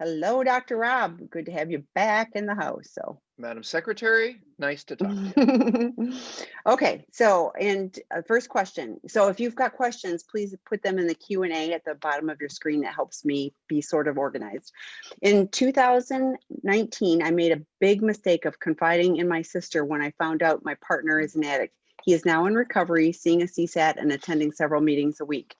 Hello, Dr. Rob. Good to have you back in the house. Madam Secretary, nice to talk to you. Okay, so and first question. So if you've got questions, please put them in the Q&A at the bottom of your screen. That helps me be sort of organized. In 2019, I made a big mistake of confiding in my sister when I found out my partner is an addict. He is now in recovery, seeing a CSAT and attending several meetings a week.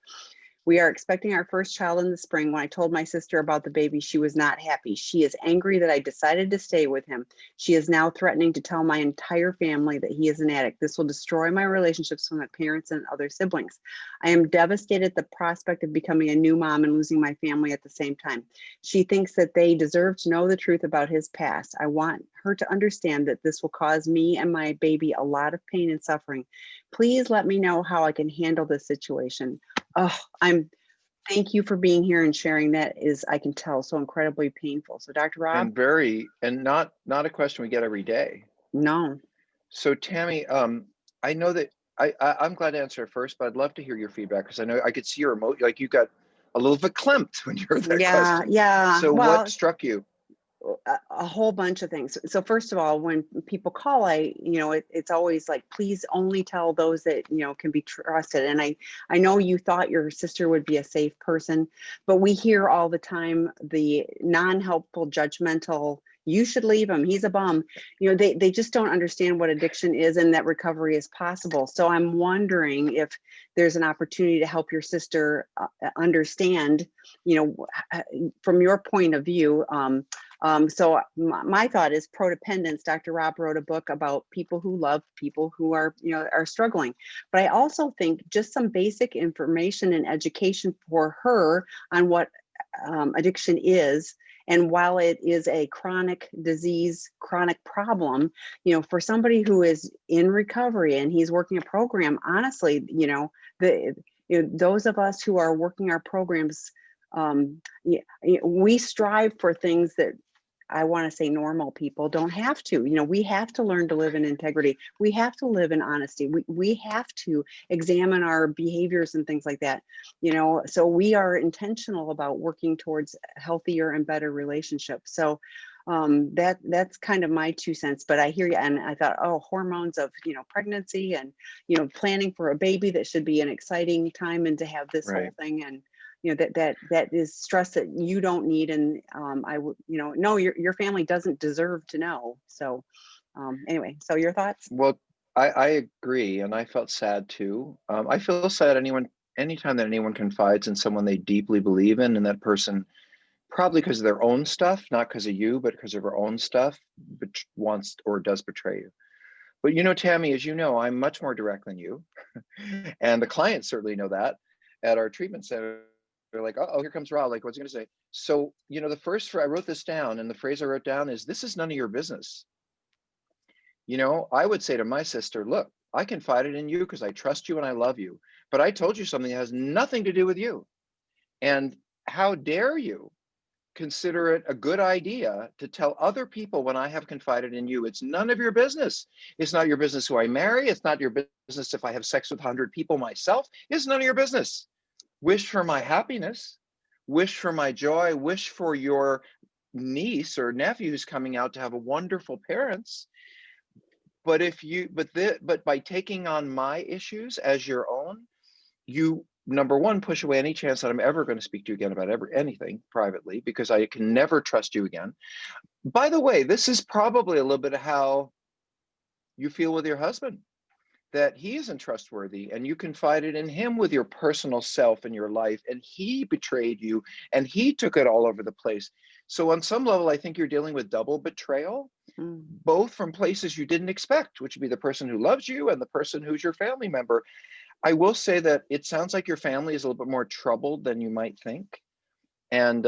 We are expecting our first child in the spring. When I told my sister about the baby, she was not happy. She is angry that I decided to stay with him. She is now threatening to tell my entire family that he is an addict. This will destroy my relationships with my parents and other siblings. I am devastated at the prospect of becoming a new mom and losing my family at the same time. She thinks that they deserve to know the truth about his past. I want her to understand that this will cause me and my baby a lot of pain and suffering. Please let me know how I can handle this situation. Oh, thank you for being here and sharing. That is, I can tell, so incredibly painful. So Dr. Rob? And not a question we get every day. No. So Tammy, I know that I'm glad to answer it first, but I'd love to hear your feedback because I know I could see your emotion, like you got a little bit verklempt when you heard that question. Yeah. So well, what struck you? A whole bunch of things. So first of all, when people call, it's always like, please only tell those that, can be trusted. And I know you thought your sister would be a safe person, but we hear all the time the non-helpful, judgmental, you should leave him, he's a bum. They just don't understand what addiction is and that recovery is possible. So I'm wondering if there's an opportunity to help your sister understand, from your point of view. So my thought is prodependence. Dr. Rob wrote a book about people who love people who are struggling. But I also think just some basic information and education for her on what addiction is. And while it is a chronic disease, chronic problem, for somebody who is in recovery and he's working a program, honestly, those of us who are working our programs, we strive for things that I want to say normal people don't have to. We have to learn to live in integrity. We have to live in honesty. We have to examine our behaviors and things like that. So we are intentional about working towards healthier and better relationships. So that's kind of my 2 cents. But I hear you, and I thought, oh, hormones of pregnancy and planning for a baby, that should be an exciting time, and to have this whole thing, and that is stress that you don't need. And I would, no, your family doesn't deserve to know. So anyway, so your thoughts? Well, I agree, and I felt sad too. I feel sad anytime that anyone confides in someone they deeply believe in, and that person, probably because of their own stuff, not because of you, but because of her own stuff, wants or does betray you. But Tammy, as you know, I'm much more direct than you, and the clients certainly know that. At our treatment center, they're like, oh, here comes Rob. Like, what's he going to say? So, I wrote this down, and the phrase I wrote down is, this is none of your business. I would say to my sister, look, I confided in you because I trust you and I love you, but I told you something that has nothing to do with you. And how dare you consider it a good idea to tell other people when I have confided in you? It's none of your business. It's not your business who I marry. It's not your business if I have sex with 100 people myself. It's none of your business. Wish for my happiness, wish for my joy, wish for your niece or nephew who's coming out to have a wonderful parents. But but by taking on my issues as your own, you, number one, push away any chance that I'm ever going to speak to you again about anything privately, because I can never trust you again. By the way, this is probably a little bit of how you feel with your husband, that he isn't trustworthy, and you confided in him with your personal self and your life, and he betrayed you, and he took it all over the place. So on some level, I think you're dealing with double betrayal, both from places you didn't expect, which would be the person who loves you and the person who's your family member. I will say that it sounds like your family is a little bit more troubled than you might think. And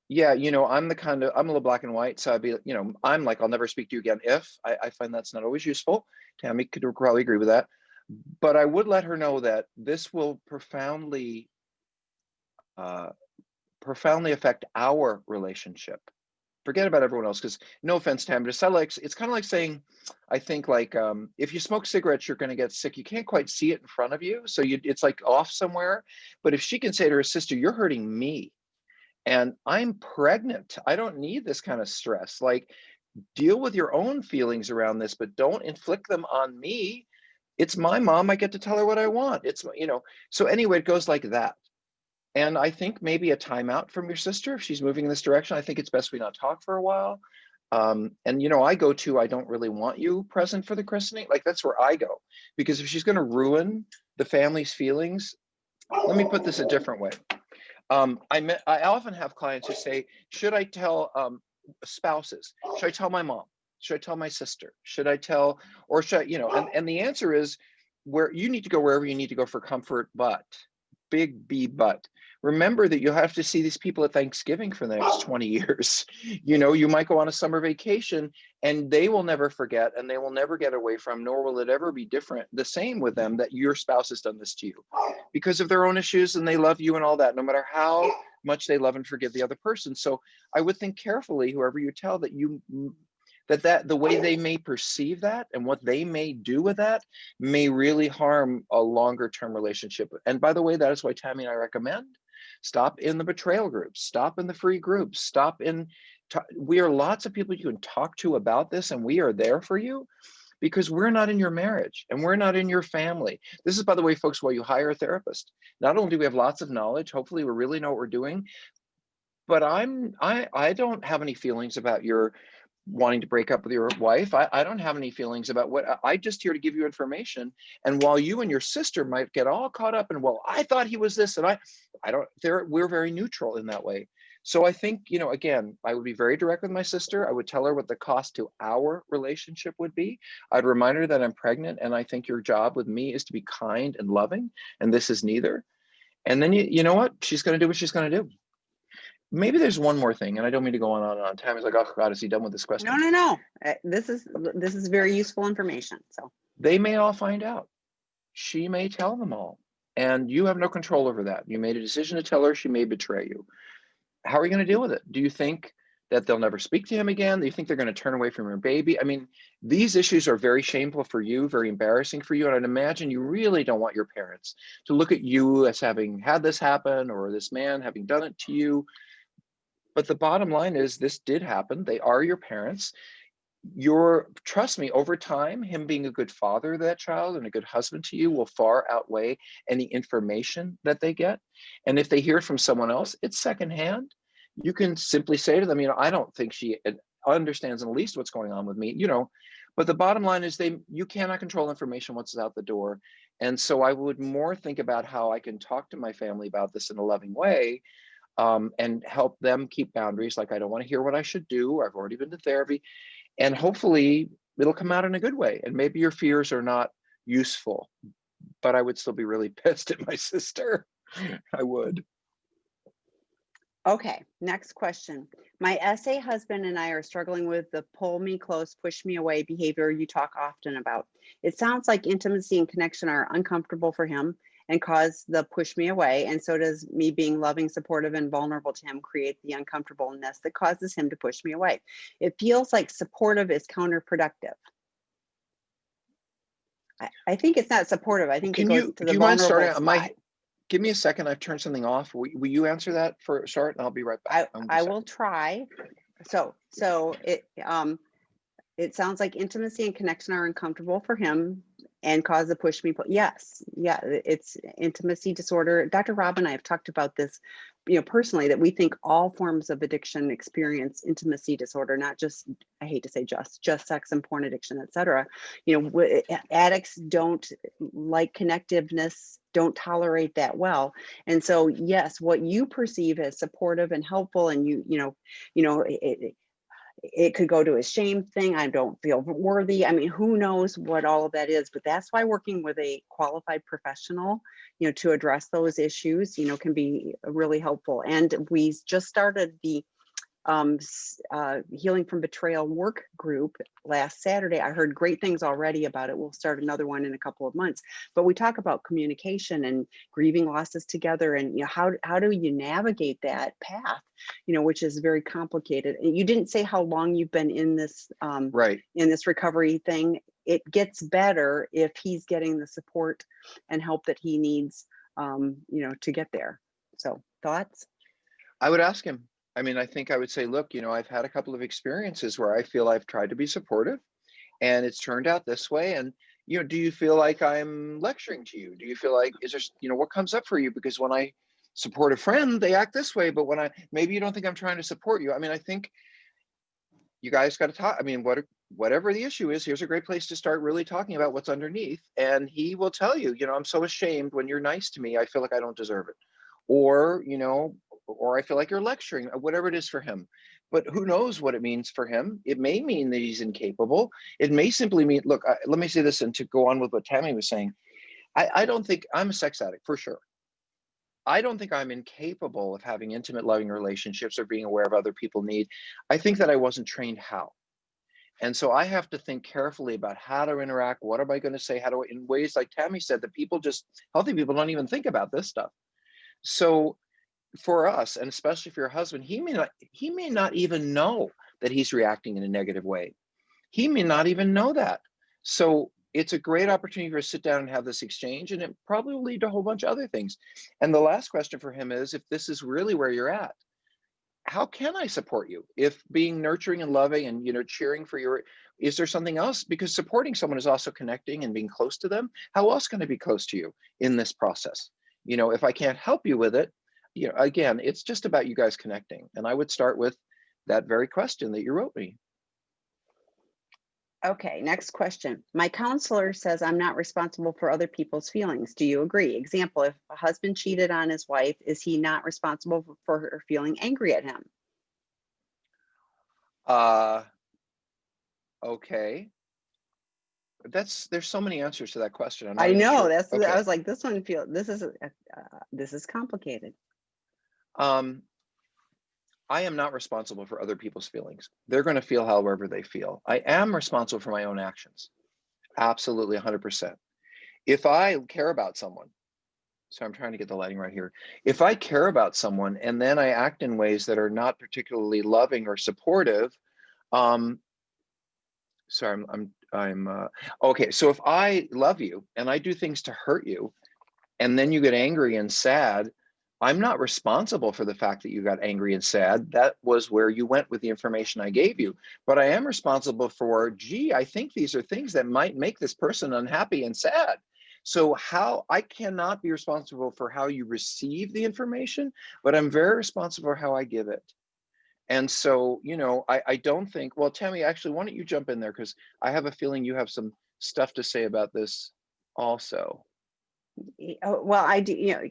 yeah, I'm a little black and white. So I'd be, I'm like, I'll never speak to you again if. I find that's not always useful. Tammy could probably agree with that. But I would let her know that this will profoundly affect our relationship. Forget about everyone else, because no offense, Tammy, it's kind of like saying, I think, like, if you smoke cigarettes, you're going to get sick. You can't quite see it in front of you. So it's like off somewhere. But if she can say to her sister, you're hurting me, and I'm pregnant. I don't need this kind of stress. Like, deal with your own feelings around this, but don't inflict them on me. It's my mom. I get to tell her what I want. So anyway, it goes like that. And I think maybe a timeout from your sister, if she's moving in this direction. I think it's best we not talk for a while. And I go to, I don't really want you present for the christening. Like, that's where I go, because if she's going to ruin the family's feelings, let me put this a different way. I often have clients who say, should I tell spouses? Should I tell my mom? Should I tell my sister? Should I tell, or should and the answer is, where you need to go, wherever you need to go for comfort, but big B, but remember that you'll have to see these people at Thanksgiving for the next 20 years. You might go on a summer vacation, and they will never forget, and they will never get away from, nor will it ever be the same with them, that your spouse has done this to you because of their own issues, and they love you and all that, no matter how much they love and forgive the other person. So I would think carefully, whoever you tell, that the way they may perceive that and what they may do with that may really harm a longer term relationship. And by the way, that is why Tammy and I recommend stop in the betrayal groups, stop in the free groups, we are lots of people you can talk to about this, and we are there for you, because we're not in your marriage and we're not in your family. This is, by the way, folks, why you hire a therapist. Not only do we have lots of knowledge, hopefully we really know what we're doing, but I don't have any feelings about your wanting to break up with your wife. I don't have any feelings about I just here to give you information. And while you and your sister might get all caught up in, well, I thought he was this, and I don't, we're very neutral in that way. So I think, again, I would be very direct with my sister. I would tell her what the cost to our relationship would be. I'd remind her that I'm pregnant, and I think your job with me is to be kind and loving, and this is neither. And then you know what? She's going to do what she's going to do. Maybe there's one more thing, and I don't mean to go on and on. Tammy's like, oh God, is he done with this question? No. This is very useful information. So they may all find out. She may tell them all, and you have no control over that. You made a decision to tell her. She may betray you. How are you going to deal with it? Do you think that they'll never speak to him again? Do you think they're going to turn away from your baby? I mean, these issues are very shameful for you, very embarrassing for you. And I'd imagine you really don't want your parents to look at you as having had this happen, or this man having done it to you. But the bottom line is, this did happen. They are your parents. Trust me, over time, him being a good father to that child and a good husband to you will far outweigh any information that they get. And if they hear it from someone else, it's secondhand. You can simply say to them, I don't think she understands in the least what's going on with me, but the bottom line is, you cannot control information once it's out the door. And so I would more think about how I can talk to my family about this in a loving way, and help them keep boundaries. Like, I don't want to hear what I should do. I've already been to therapy. And hopefully it'll come out in a good way. And maybe your fears are not useful, but I would still be really pissed at my sister. I would. Okay, next question. My SA husband and I are struggling with the pull me close, push me away behavior you talk often about. It sounds like intimacy and connection are uncomfortable for him and cause the push me away. And so does me being loving, supportive, and vulnerable to him create the uncomfortableness that causes him to push me away. It feels like supportive is counterproductive. I think it's not supportive. I think it goes to the do you mind vulnerable starting? spot. Give me a second. I've turned something off. Will you answer that for a start? And I'll be right back. I will try. So it sounds like intimacy and connection are uncomfortable for him and cause the push me pull. Yes. Yeah. It's intimacy disorder. Dr. Rob and I have talked about this, personally, that we think all forms of addiction experience intimacy disorder, not just, I hate to say just sex and porn addiction, et cetera. Addicts don't like connectiveness, don't tolerate that well. And so, yes, what you perceive as supportive and helpful, and it could go to a shame thing. I don't feel worthy. I mean, who knows what all of that is, but that's why working with a qualified professional, to address those issues, can be really helpful. And we just started the Healing from Betrayal work group last Saturday. I heard great things already about it. We'll start another one in a couple of months, but we talk about communication and grieving losses together, and how do you navigate that path, which is very complicated. And you didn't say how long you've been in this right in this recovery thing. It gets better if he's getting the support and help that he needs, to get there. So thoughts? I would ask him. I mean, I think I would say, look, I've had a couple of experiences where I feel I've tried to be supportive and it's turned out this way. And, do you feel like I'm lecturing to you? Do you feel like, is there, what comes up for you? Because when I support a friend, they act this way, but maybe you don't think I'm trying to support you. I mean, I think you guys got to talk. I mean, whatever the issue is, here's a great place to start really talking about what's underneath. And he will tell you, I'm so ashamed when you're nice to me. I feel like I don't deserve it. Or, or I feel like you're lecturing, whatever it is for him. But who knows what it means for him? It may mean that he's incapable. It may simply mean, look, let me say this, and to go on with what Tammy was saying, I don't think I'm a sex addict for sure. I don't think I'm incapable of having intimate, loving relationships or being aware of other people need. I think that I wasn't trained how. And so I have to think carefully about how to interact. What am I going to say? In ways like Tammy said, that healthy people don't even think about this stuff. So for us, and especially for your husband, he may not even know that he's reacting in a negative way. He may not even know that. So it's a great opportunity for us to sit down and have this exchange, and it probably will lead to a whole bunch of other things. And the last question for him is, if this is really where you're at, how can I support you? If being nurturing and loving and, cheering for is there something else? Because supporting someone is also connecting and being close to them. How else can I be close to you in this process? If I can't help you with it, again, it's just about you guys connecting. And I would start with that very question that you wrote me. Okay, next question. My counselor says I'm not responsible for other people's feelings. Do you agree? Example, if a husband cheated on his wife, is he not responsible for her feeling angry at him? Okay. There's so many answers to that question. I'm not I even know, sure. I Okay. was like, this is complicated. I am not responsible for other people's feelings. They're going to feel however they feel. I am responsible for my own actions. Absolutely 100%. If I care about someone, so I'm trying to get the lighting right here. If I care about someone and then I act in ways that are not particularly loving or supportive, sorry, okay. So if I love you and I do things to hurt you, and then you get angry and sad, I'm not responsible for the fact that you got angry and sad. That was where you went with the information I gave you. But I am responsible for, gee, I think these are things that might make this person unhappy and sad. So I cannot be responsible for how you receive the information, but I'm very responsible for how I give it. And so, I don't think, well, Tammy, actually, why don't you jump in there? Because I have a feeling you have some stuff to say about this also. Well, I do,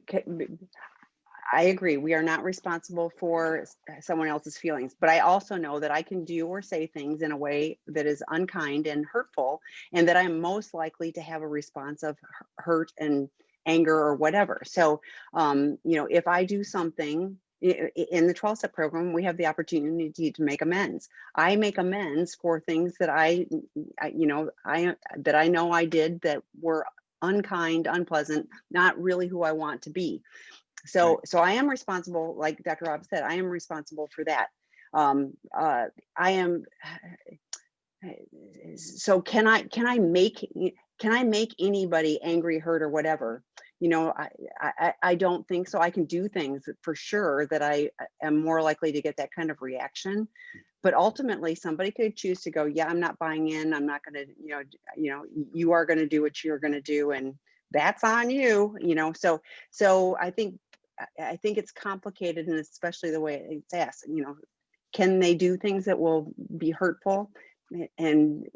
I agree. We are not responsible for someone else's feelings, but I also know that I can do or say things in a way that is unkind and hurtful, and that I'm most likely to have a response of hurt and anger or whatever. So, if I do something in the 12-step program, we have the opportunity to make amends. I make amends for things that that I know I did that were unkind, unpleasant, not really who I want to be. So I am responsible, like Dr. Rob said, I am responsible for that. I am. So can I make anybody angry, hurt, or whatever? I don't think so. I can do things for sure that I am more likely to get that kind of reaction. But ultimately, somebody could choose to go, yeah, I'm not buying in. I'm not going to, you are going to do what you're going to do, and that's on you. So I think it's complicated, and especially the way it's asked. Can they do things that will be hurtful and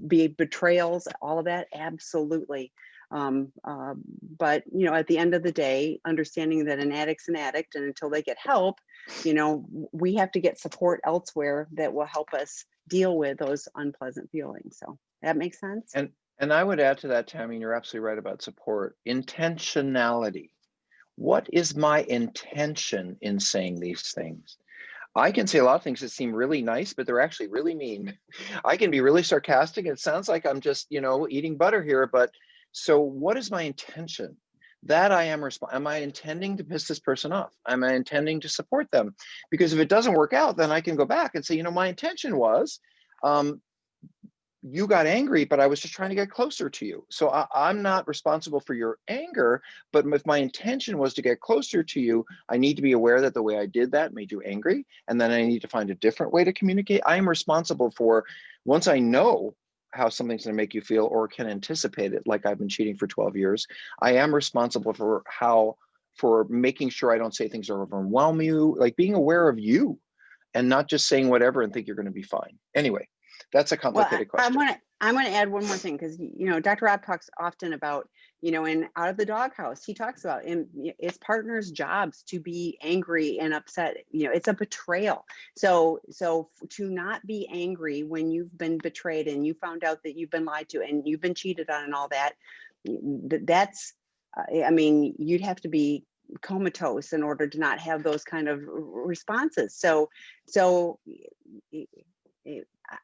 be betrayals? All of that, absolutely. But at the end of the day, understanding that an addict's an addict, and until they get help, we have to get support elsewhere that will help us deal with those unpleasant feelings. So that makes sense. And I would add to that, Tammy, you're absolutely right about support. Intentionality. What is my intention in saying these things? I can say a lot of things that seem really nice, but they're actually really mean. I can be really sarcastic. It sounds like I'm just, eating butter here. But so what is my intention? That am I intending to piss this person off? Am I intending to support them? Because if it doesn't work out, then I can go back and say, my intention was, you got angry, but I was just trying to get closer to you. So I'm not responsible for your anger, but if my intention was to get closer to you, I need to be aware that the way I did that made you angry. And then I need to find a different way to communicate. I am responsible for, once I know how something's going to make you feel or can anticipate it, like I've been cheating for 12 years, I am responsible for making sure I don't say things that overwhelm you, like being aware of you and not just saying whatever and think you're going to be fine. Anyway, that's a Well, complicated I'm question. gonna add one more thing, because Dr. Rob talks often about, in Out of the Doghouse, he talks about it's partners' jobs to be angry and upset. It's a betrayal. So to not be angry when you've been betrayed and you found out that you've been lied to and you've been cheated on and all that, that's I mean, you'd have to be comatose in order to not have those kind of responses. So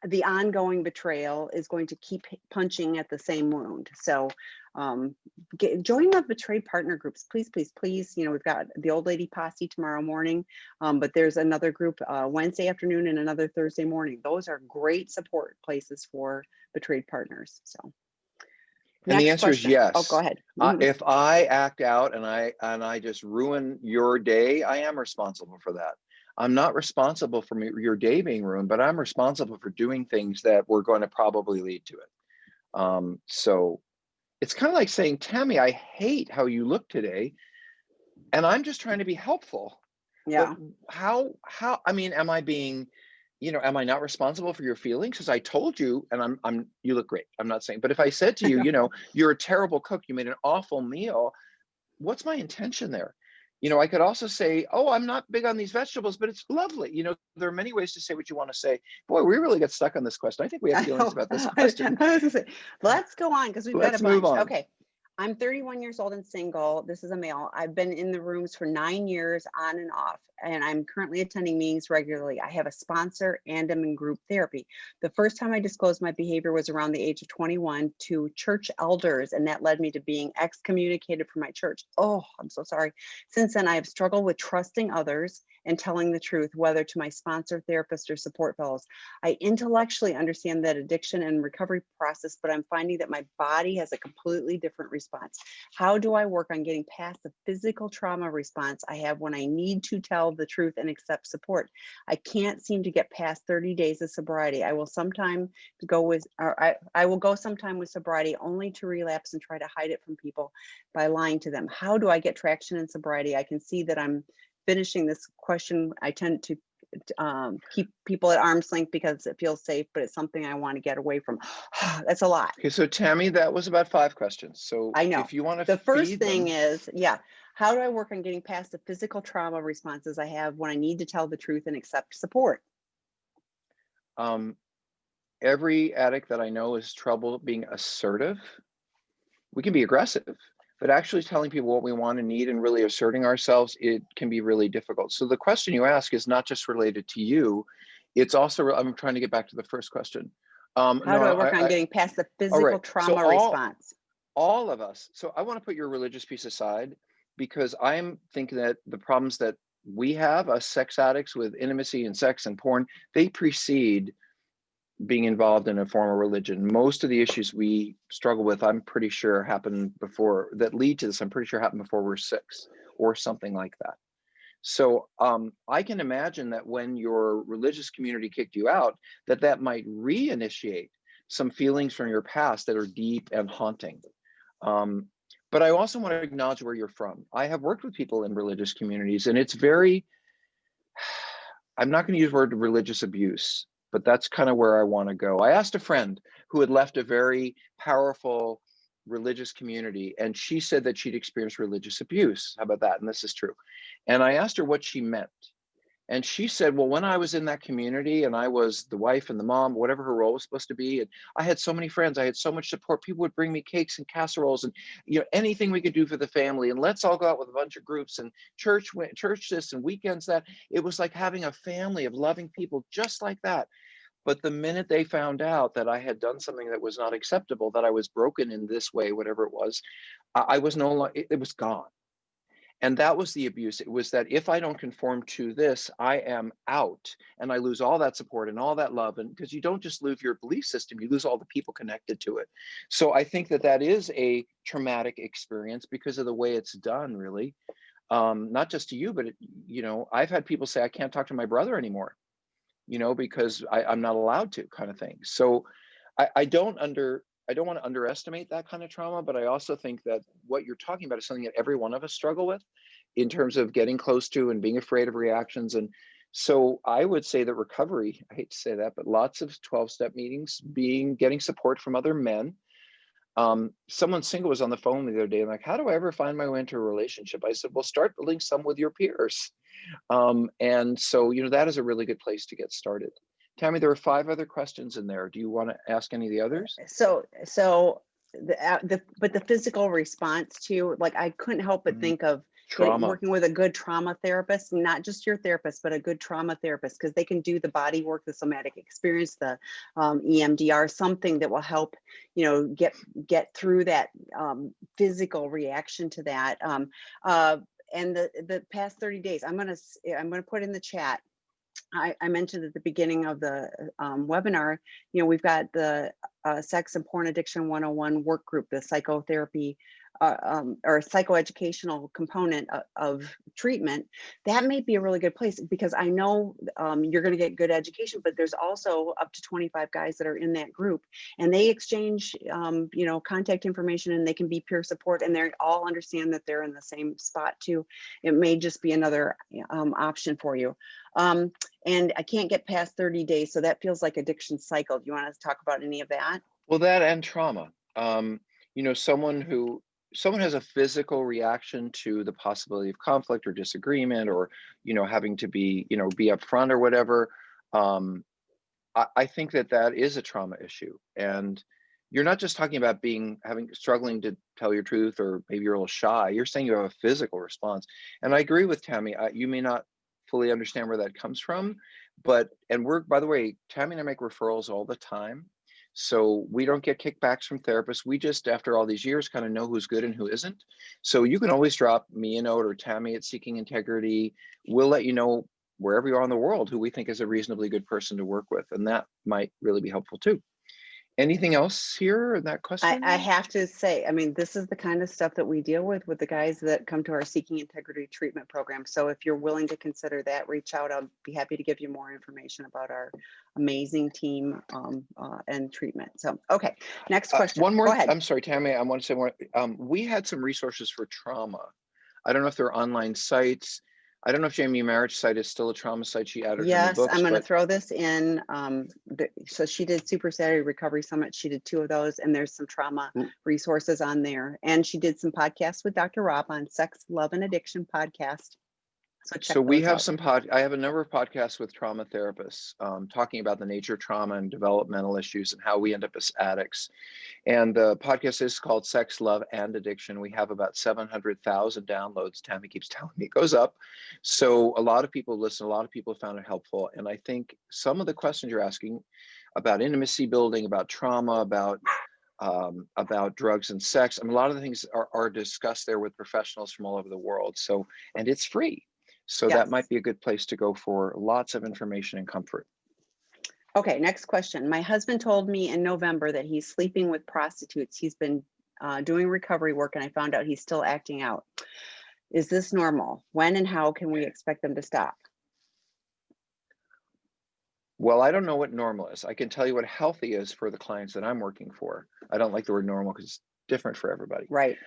the ongoing betrayal is going to keep punching at the same wound. So join the betrayed partner groups, please, please, please. We've got the Old Lady Posse tomorrow morning, but there's another group Wednesday afternoon and another Thursday morning. Those are great support places for betrayed partners. So And the next answer is question. Oh, go yes. ahead. If I act out and I just ruin your day, I am responsible for that. I'm not responsible for your day being ruined, but I'm responsible for doing things that were going to probably lead to it. So it's kind of like saying, Tammy, I hate how you look today, and I'm just trying to be helpful. But Yeah. I mean, am I being, am I not responsible for your feelings? Because I told you, and you look great. I'm not saying, but if I said to you, you're a terrible cook, you made an awful meal, what's my intention there? I could also say, oh, I'm not big on these vegetables, but it's lovely. There are many ways to say what you want to say. Boy, we really get stuck on this question. I think we have I feelings know. about this I question. was gonna say, let's go on because we've got a Let's move bunch. on. Okay. I'm 31 years old and single. This is a male. I've been in the rooms for 9 years on and off, and I'm currently attending meetings regularly. I have a sponsor and I'm in group therapy. The first time I disclosed my behavior was around the age of 21 to church elders, and that led me to being excommunicated from my church. Oh, I'm so sorry. Since then, I have struggled with trusting others and telling the truth, whether to my sponsor, therapist, or support fellows. I intellectually understand that addiction and recovery process, but I'm finding that my body has a completely different response. How do I work on getting past the physical trauma response I have when I need to tell the truth and accept support? I can't seem to get past 30 days of sobriety. I will go sometime with sobriety only to relapse and try to hide it from people by lying to them. How do I get traction in sobriety? I can see that I'm finishing this question. I tend to keep people at arm's length because it feels safe, but it's something I want to get away from. That's a lot. Okay, so Tammy, that was about 5 questions. So I know. if you want to The first feed thing them, is, how do I work on getting past the physical trauma responses I have when I need to tell the truth and accept support? um, every addict that I know has trouble being assertive. We can be aggressive, but actually telling people what we want and need and really asserting ourselves, it can be really difficult. So the question you ask is not just related to you, it's also, I'm trying to get back to the first question. How No, do I work on getting past the all physical right. So trauma response? all of us. So I want to put your religious piece aside because I'm thinking that the problems that we have, us sex addicts with intimacy and sex and porn, they precede being involved in a form of religion. Most of the issues we struggle with, I'm pretty sure happened before, that lead to this, I'm pretty sure happened before we're 6 or something like that. So I can imagine that when your religious community kicked you out, that might reinitiate some feelings from your past that are deep and haunting. But I also want to acknowledge where you're from. I have worked with people in religious communities, and it's very, I'm not going to use the word religious abuse, but that's kind of where I want to go. I asked a friend who had left a very powerful religious community, and she said that she'd experienced religious abuse. How about that? And this is true. And I asked her what she meant. And she said, well, when I was in that community and I was the wife and the mom, whatever her role was supposed to be, and I had so many friends, I had so much support. People would bring me cakes and casseroles and anything we could do for the family. And let's all go out with a bunch of groups and church this and weekends that. It was like having a family of loving people just like that. But the minute they found out that I had done something that was not acceptable, that I was broken in this way, whatever it was, I was no longer, it was gone. And that was the abuse. It was that if I don't conform to this, I am out, and I lose all that support and all that love. And because you don't just lose your belief system, you lose all the people connected to it. So I think that that is a traumatic experience because of the way it's done, really. Not just to you, but I've had people say, I can't talk to my brother anymore, because I'm not allowed to, kind of thing. So I don't want to underestimate that kind of trauma, but I also think that what you're talking about is something that every one of us struggle with in terms of getting close to and being afraid of reactions. And so I would say that recovery, I hate to say that, but lots of 12-step meetings, getting support from other men. Someone single was on the phone the other day and like, how do I ever find my way into a relationship? I said, well, start building some with your peers. And so, that is a really good place to get started. Tammy, there are 5 other questions in there. Do you want to ask any of the others? So but the physical response to, like, I couldn't help but think of Trauma. working with a good trauma therapist, not just your therapist, but a good trauma therapist, because they can do the body work, the somatic experience, the EMDR, something that will help, get through that physical reaction to that. And the past 30 days, I'm gonna put in the chat. I mentioned at the beginning of the webinar, we've got the Sex and Porn Addiction 101 work group, the psychotherapy or psychoeducational component of treatment. That may be a really good place, because I know you're going to get good education, but there's also up to 25 guys that are in that group, and they exchange, contact information, and they can be peer support, and they all understand that they're in the same spot too. It may just be another option for you. And I can't get past 30 days. So that feels like addiction cycle. Do you want to talk about any of that? Well, that and trauma. Someone has a physical reaction to the possibility of conflict or disagreement, or, having to be upfront or whatever. I think that is a trauma issue. And you're not just talking about struggling to tell your truth, or maybe you're a little shy. You're saying you have a physical response. And I agree with Tammy. You may not fully understand where that comes from, by the way, Tammy and I make referrals all the time. So we don't get kickbacks from therapists. We just, after all these years, kind of know who's good and who isn't. So you can always drop me a note, or Tammy at Seeking Integrity. We'll let you know, wherever you are in the world, who we think is a reasonably good person to work with. And that might really be helpful too. Anything else here in that question? I have to say, this is the kind of stuff that we deal with the guys that come to our Seeking Integrity treatment program. So if you're willing to consider that, reach out. I'll be happy to give you more information about our amazing team and treatment. So, okay, next question. One more. Go ahead. I'm sorry, Tammy, I want to say more. We had some resources for trauma. I don't know if they're online sites. I don't know if Jamie Marriage site is still a trauma site. She added her new books. I'm going to throw this in. So she did Super Saturday Recovery Summit. She did 2 of those, and there's some trauma resources on there. And she did some podcasts with Dr. Rob on Sex, Love, and Addiction podcast. So we have I have a number of podcasts with trauma therapists talking about the nature of trauma and developmental issues and how we end up as addicts. And the podcast is called Sex, Love, and Addiction. We have about 700,000 downloads. Tammy keeps telling me it goes up. So a lot of people listen, a lot of people found it helpful. And I think some of the questions you're asking about intimacy building, about trauma, about drugs and sex, a lot of the things are discussed there with professionals from all over the world. So, and it's free. So that might be a good place to go for lots of information and comfort. Okay, next question. My husband told me in November that he's sleeping with prostitutes. He's been doing recovery work, and I found out he's still acting out. Is this normal? When and how can we expect them to stop? Well, I don't know what normal is. I can tell you what healthy is for the clients that I'm working for. I don't like the word normal because it's different for everybody. Right.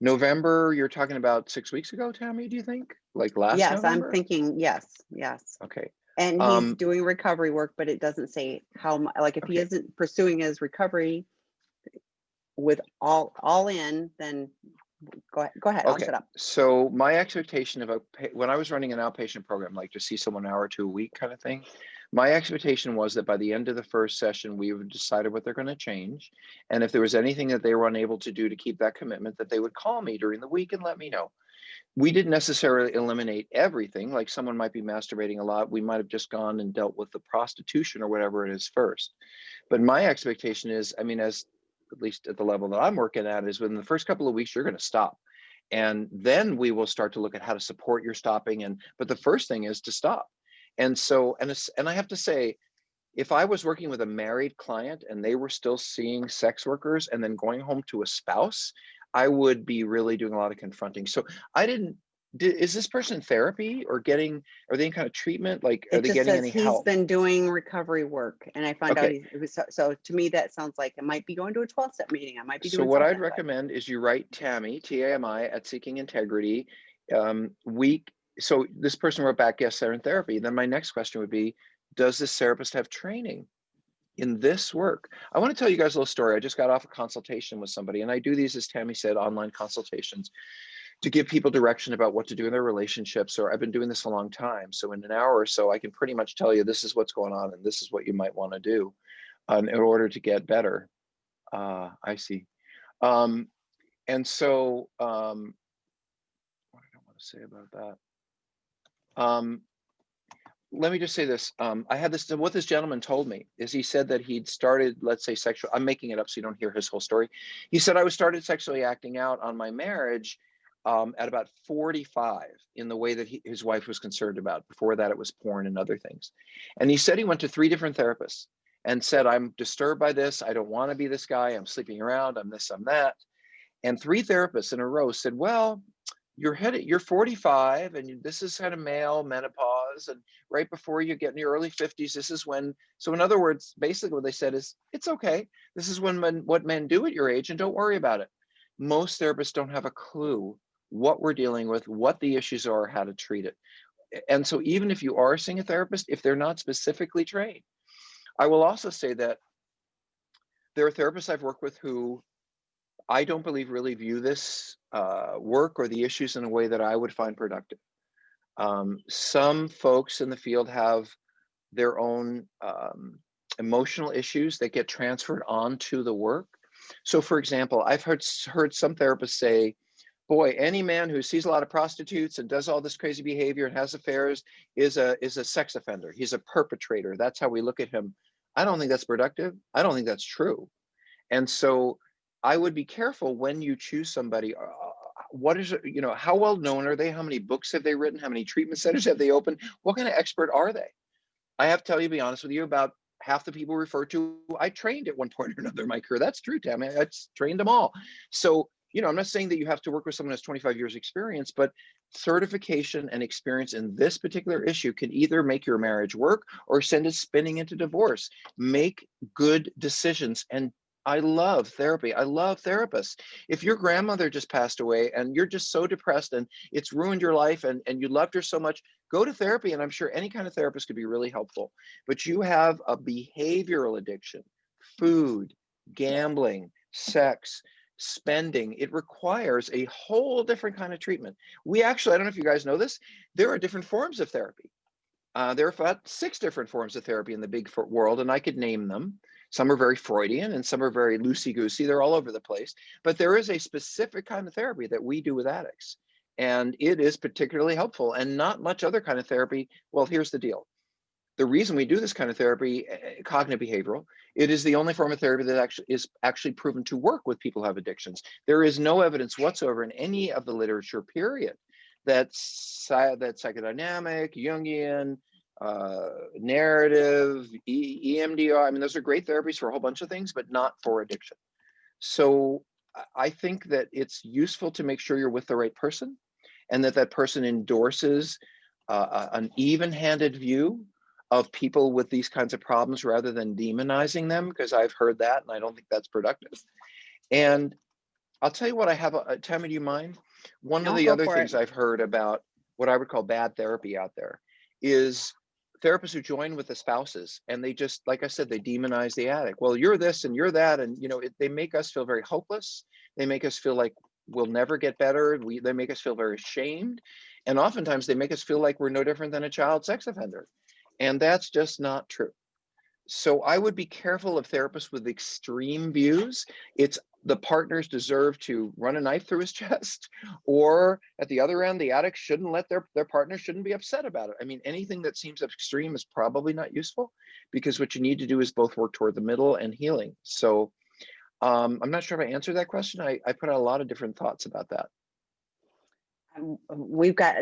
November, you're talking about 6 weeks ago, Tammy, do you think? Like last November? I'm thinking, yes. Okay. And he's doing recovery work, but it doesn't say how much. Like if he isn't pursuing his recovery with all in, then go ahead. Okay. I'll shut up. So my expectation when I was running an outpatient program, like to see someone an hour or 2 a week kind of thing, my expectation was that by the end of the first session, we would decide what they're going to change. And if there was anything that they were unable to do to keep that commitment, that they would call me during the week and let me know. We didn't necessarily eliminate everything. Like someone might be masturbating a lot. We might have just gone and dealt with the prostitution or whatever it is first. But my expectation is, as at least at the level that I'm working at, is within the first couple of weeks, you're going to stop. And then we will start to look at how to support your stopping. But the first thing is to stop. And so, and I have to say, if I was working with a married client and they were still seeing sex workers and then going home to a spouse, I would be really doing a lot of confronting. So I didn't, is this person in therapy or are they in kind of treatment? Like, are It they just getting says any he's help? been doing recovery work, and I found out Okay. it was so to me that sounds like it might be going to a 12-step meeting. I might be So doing what I'd something, but recommend is you write Tammy, T-A-M-I, at Seeking Integrity. Week. So this person wrote back, yes, they're in therapy. Then my next question would be, does this therapist have training in this work? I want to tell you guys a little story. I just got off a consultation with somebody, and I do these, as Tammy said, online consultations to give people direction about what to do in their relationships. Or I've been doing this a long time. So in an hour or so, I can pretty much tell you this is what's going on and this is what you might want to do in order to get better. I see. And so, what did I want to say about that? Let me just say this. I had this, what this gentleman told me is he said that he'd started, let's say sexual, I'm making it up so you don't hear his whole story. He said, I was started sexually acting out on my marriage at about 45 in the way that his wife was concerned about. Before that, it was porn and other things. And he said he went to 3 different therapists and said, I'm disturbed by this. I don't want to be this guy. I'm sleeping around. I'm this, I'm that. And 3 therapists in a row said, well, you're 45 and this is kind of male menopause, and right before you get in your early 50s, this is when, so in other words, basically what they said is, it's okay. This is what men do at your age, and don't worry about it. Most therapists don't have a clue what we're dealing with, what the issues are, how to treat it. And so even if you are seeing a therapist, if they're not specifically trained, I will also say that there are therapists I've worked with who I don't believe really view this work or the issues in a way that I would find productive. Some folks in the field have their own emotional issues that get transferred onto the work. So for example, I've heard some therapists say, boy, any man who sees a lot of prostitutes and does all this crazy behavior and has affairs is a sex offender. He's a perpetrator. That's how we look at him. I don't think that's productive. I don't think that's true. And so I would be careful when you choose somebody. What is it, how well known are they? How many books have they written? How many treatment centers have they opened? What kind of expert are they? I have to tell you, to be honest with you, about half the people referred to, I trained at one point or another in my career. That's true, Tammy. I trained them all. So, I'm not saying that you have to work with someone who has 25 years experience, but certification and experience in this particular issue can either make your marriage work or send it spinning into divorce. Make good decisions. And I love therapy. I love therapists. If your grandmother just passed away and you're just so depressed and it's ruined your life and you loved her so much, go to therapy. And I'm sure any kind of therapist could be really helpful. But you have a behavioral addiction, food, gambling, sex, spending. It requires a whole different kind of treatment. We actually, I don't know if you guys know this, there are different forms of therapy. There are about 6 different forms of therapy in the big world, and I could name them. Some are very Freudian and some are very loosey-goosey. They're all over the place. But there is a specific kind of therapy that we do with addicts. And it is particularly helpful, and not much other kind of therapy. Well, here's the deal. The reason we do this kind of therapy, cognitive behavioral, it is the only form of therapy that is actually proven to work with people who have addictions. There is no evidence whatsoever in any of the literature, period, that psychodynamic, Jungian, narrative, EMDR, I mean, those are great therapies for a whole bunch of things, but not for addiction. So I think that it's useful to make sure you're with the right person and that person endorses an even-handed view of people with these kinds of problems rather than demonizing them, because I've heard that and I don't think that's productive. And I'll tell you what I have, Tammy, do you mind? One of no, the go other for it. things I've heard about what I would call bad therapy out there is therapists who join with the spouses and they just, like I said, they demonize the addict. Well, you're this and you're that. And, they make us feel very hopeless. They make us feel like we'll never get better. They make us feel very ashamed. And oftentimes they make us feel like we're no different than a child sex offender. And that's just not true. So I would be careful of therapists with extreme views. It's the partners deserve to run a knife through his chest, or at the other end, the addict shouldn't let their partner shouldn't be upset about it. I mean, anything that seems extreme is probably not useful, because what you need to do is both work toward the middle and healing. So I'm not sure if I answered that question. I put out a lot of different thoughts about that. We've got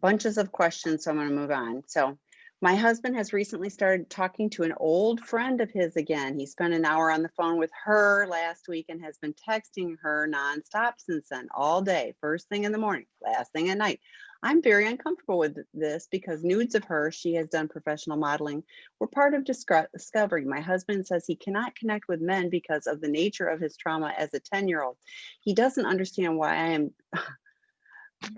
bunches of questions, so I'm going to move on. So, my husband has recently started talking to an old friend of his again. He spent an hour on the phone with her last week and has been texting her nonstop since then, all day, first thing in the morning, last thing at night. I'm very uncomfortable with this because nudes of her, she has done professional modeling, were part of discovery. My husband says he cannot connect with men because of the nature of his trauma as a 10-year-old. He doesn't understand why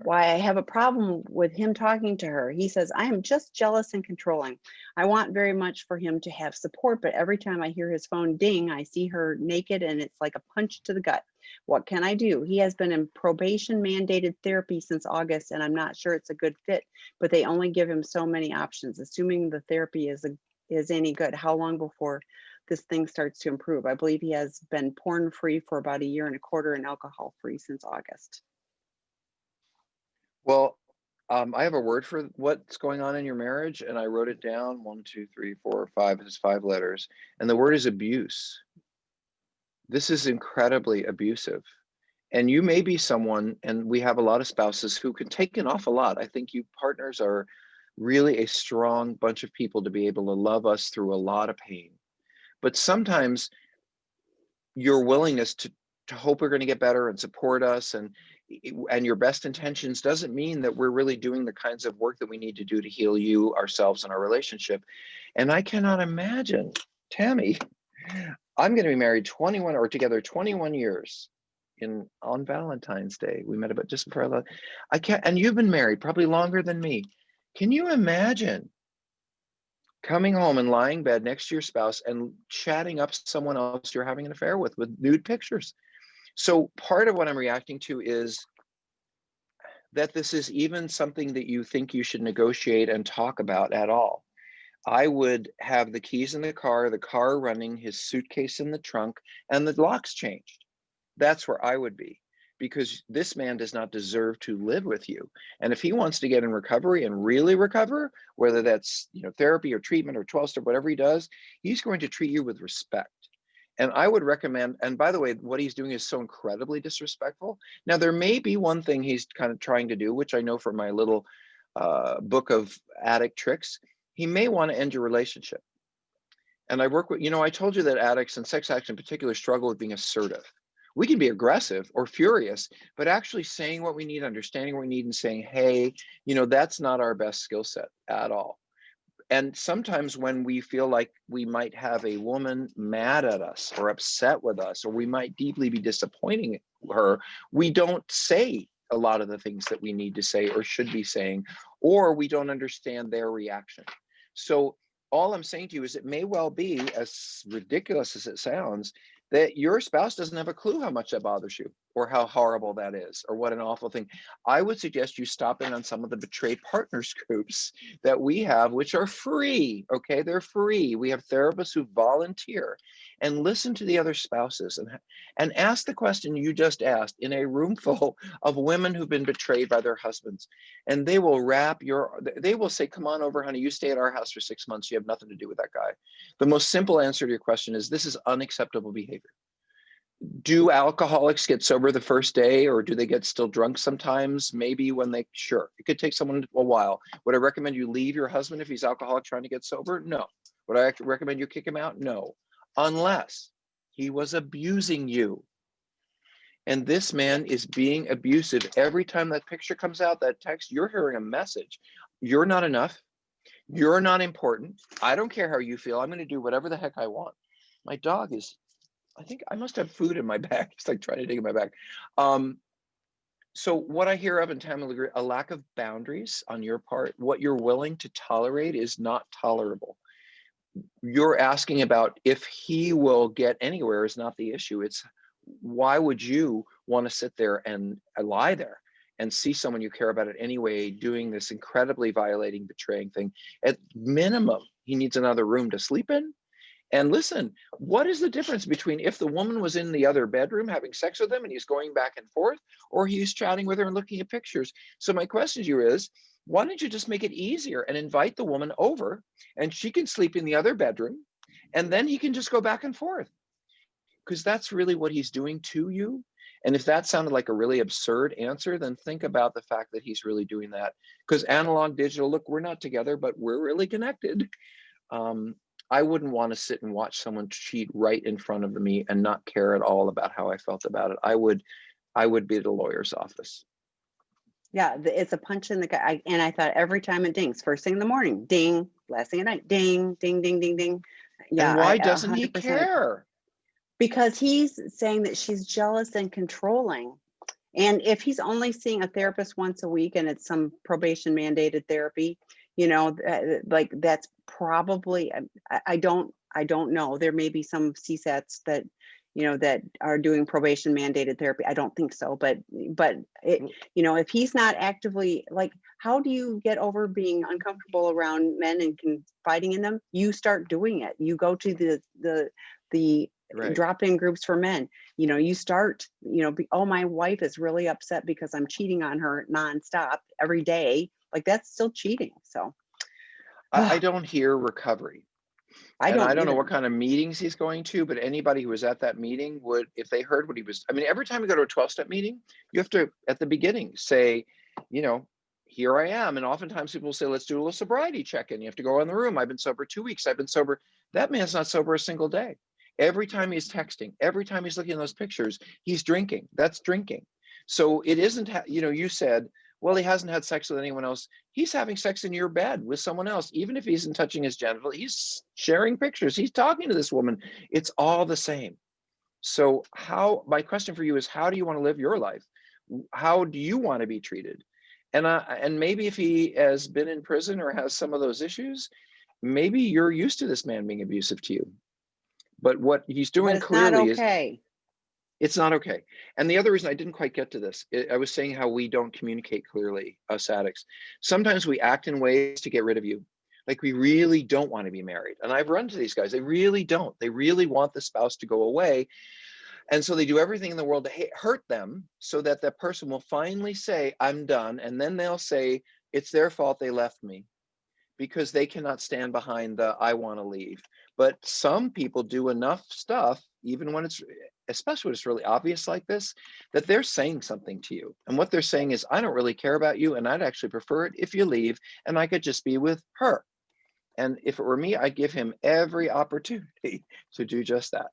I have a problem with him talking to her. He says, I am just jealous and controlling. I want very much for him to have support, but every time I hear his phone ding, I see her naked and it's like a punch to the gut. What can I do? He has been in probation mandated therapy since August, and I'm not sure it's a good fit, but they only give him so many options. Assuming the therapy is any good, how long before this thing starts to improve? I believe he has been porn free for about 1.25 years and alcohol free since August. Well, I have a word for what's going on in your marriage, and I wrote it down. 1, 2, 3, 4, 5. It's 5 letters, and the word is abuse. This is incredibly abusive. And you may be someone, and we have a lot of spouses who can take an awful lot. I think you partners are really a strong bunch of people to be able to love us through a lot of pain. But sometimes your willingness to hope we're going to get better and support us and your best intentions doesn't mean that we're really doing the kinds of work that we need to do to heal you, ourselves, and our relationship. And I cannot imagine, Tammy, I'm going to be married 21 or together 21 years on Valentine's Day. We met about just before I can't, and you've been married probably longer than me. Can you imagine coming home and lying in bed next to your spouse and chatting up someone else you're having an affair with nude pictures? So part of what I'm reacting to is that this is even something that you think you should negotiate and talk about at all. I would have the keys in the car running, his suitcase in the trunk, and the locks changed. That's where I would be, because this man does not deserve to live with you. And if he wants to get in recovery and really recover, whether that's therapy or treatment or 12-step, whatever he does, he's going to treat you with respect. And I would recommend, and by the way, what he's doing is so incredibly disrespectful. Now, there may be one thing he's kind of trying to do, which I know from my little book of addict tricks. He may want to end your relationship. And I work with, I told you that addicts and sex addicts in particular struggle with being assertive. We can be aggressive or furious, but actually saying what we need, understanding what we need, and saying, hey, that's not our best skill set at all. And sometimes when we feel like we might have a woman mad at us or upset with us, or we might deeply be disappointing her, we don't say a lot of the things that we need to say or should be saying, or we don't understand their reaction. So all I'm saying to you is it may well be, as ridiculous as it sounds, that your spouse doesn't have a clue how much that bothers you or how horrible that is or what an awful thing. I would suggest you stop in on some of the betrayed partners groups that we have, which are free. Okay, they're free. We have therapists who volunteer, and listen to the other spouses and ask the question you just asked in a room full of women who've been betrayed by their husbands. And they will they will say, come on over, honey, you stay at our house for 6 months. You have nothing to do with that guy. The most simple answer to your question is this is unacceptable behavior. Do alcoholics get sober the first day, or do they get still drunk sometimes? Maybe sure. It could take someone a while. Would I recommend you leave your husband if he's alcoholic trying to get sober? No. Would I recommend you kick him out? No. Unless he was abusing you. And this man is being abusive. Every time that picture comes out, that text, you're hearing a message. You're not enough. You're not important. I don't care how you feel. I'm going to do whatever the heck I want. My dog I think I must have food in my bag. It's like trying to dig in my bag. So what I hear of, and Tammy will agree, a lack of boundaries on your part. What you're willing to tolerate is not tolerable. You're asking about if he will get anywhere is not the issue. It's why would you want to sit there and lie there and see someone you care about it anyway doing this incredibly violating, betraying thing? At minimum, he needs another room to sleep in. And listen, what is the difference between if the woman was in the other bedroom having sex with him and he's going back and forth, or he's chatting with her and looking at pictures? So my question to you is, why don't you just make it easier and invite the woman over and she can sleep in the other bedroom and then he can just go back and forth? Because that's really what he's doing to you. And if that sounded like a really absurd answer, then think about the fact that he's really doing that. Because analog, digital, look, we're not together, but we're really connected. I wouldn't want to sit and watch someone cheat right in front of me and not care at all about how I felt about it. I would be at a lawyer's office. Yeah, it's a punch in the gut. And I thought every time it dings, first thing in the morning, ding, last thing at night, ding, ding, ding, ding, ding. Yeah, And why I doesn't he 100%. care? Because he's saying that she's jealous and controlling. And if he's only seeing a therapist once a week and it's some probation mandated therapy, like that's probably, I don't know. There may be some CSATs that, that are doing probation mandated therapy. I don't think so, but it, if he's not actively, like, how do you get over being uncomfortable around men and confiding in them? You start doing it. You go to the Right. drop-in groups for men. You start, oh, my wife is really upset because I'm cheating on her nonstop every day. Like, that's still cheating. So I don't hear recovery. I And I don't don't know what either. kind of meetings he's going to, but anybody who was at that meeting would, if they heard what he was, I mean, every time you go to a 12-step meeting, you have to, at the beginning, say, here I am. And oftentimes people say, let's do a little sobriety check-in. You have to go in the room. I've been sober 2 weeks. I've been sober. That man's not sober a single day. Every time he's texting, every time he's looking at those pictures, he's drinking. That's drinking. So it isn't, you said, well, he hasn't had sex with anyone else. He's having sex in your bed with someone else. Even if he isn't touching his genital, he's sharing pictures. He's talking to this woman. It's all the same. So my question for you is, how do you want to live your life? How do you want to be treated? And maybe if he has been in prison or has some of those issues, maybe you're used to this man being abusive to you. But what he's But doing it's not clearly is, okay. it's not okay. And the other reason I didn't quite get to this, I was saying how we don't communicate clearly, us addicts. Sometimes we act in ways to get rid of you. Like, we really don't want to be married. And I've run to these guys. They really don't. They really want the spouse to go away. And so they do everything in the world to hurt them so that that person will finally say, I'm done. And then they'll say, it's their fault they left me, because they cannot stand behind the I want to leave. But some people do enough stuff, even when especially when it's really obvious like this, that they're saying something to you. And what they're saying is, I don't really care about you, and I'd actually prefer it if you leave and I could just be with her. And if it were me, I'd give him every opportunity to do just that.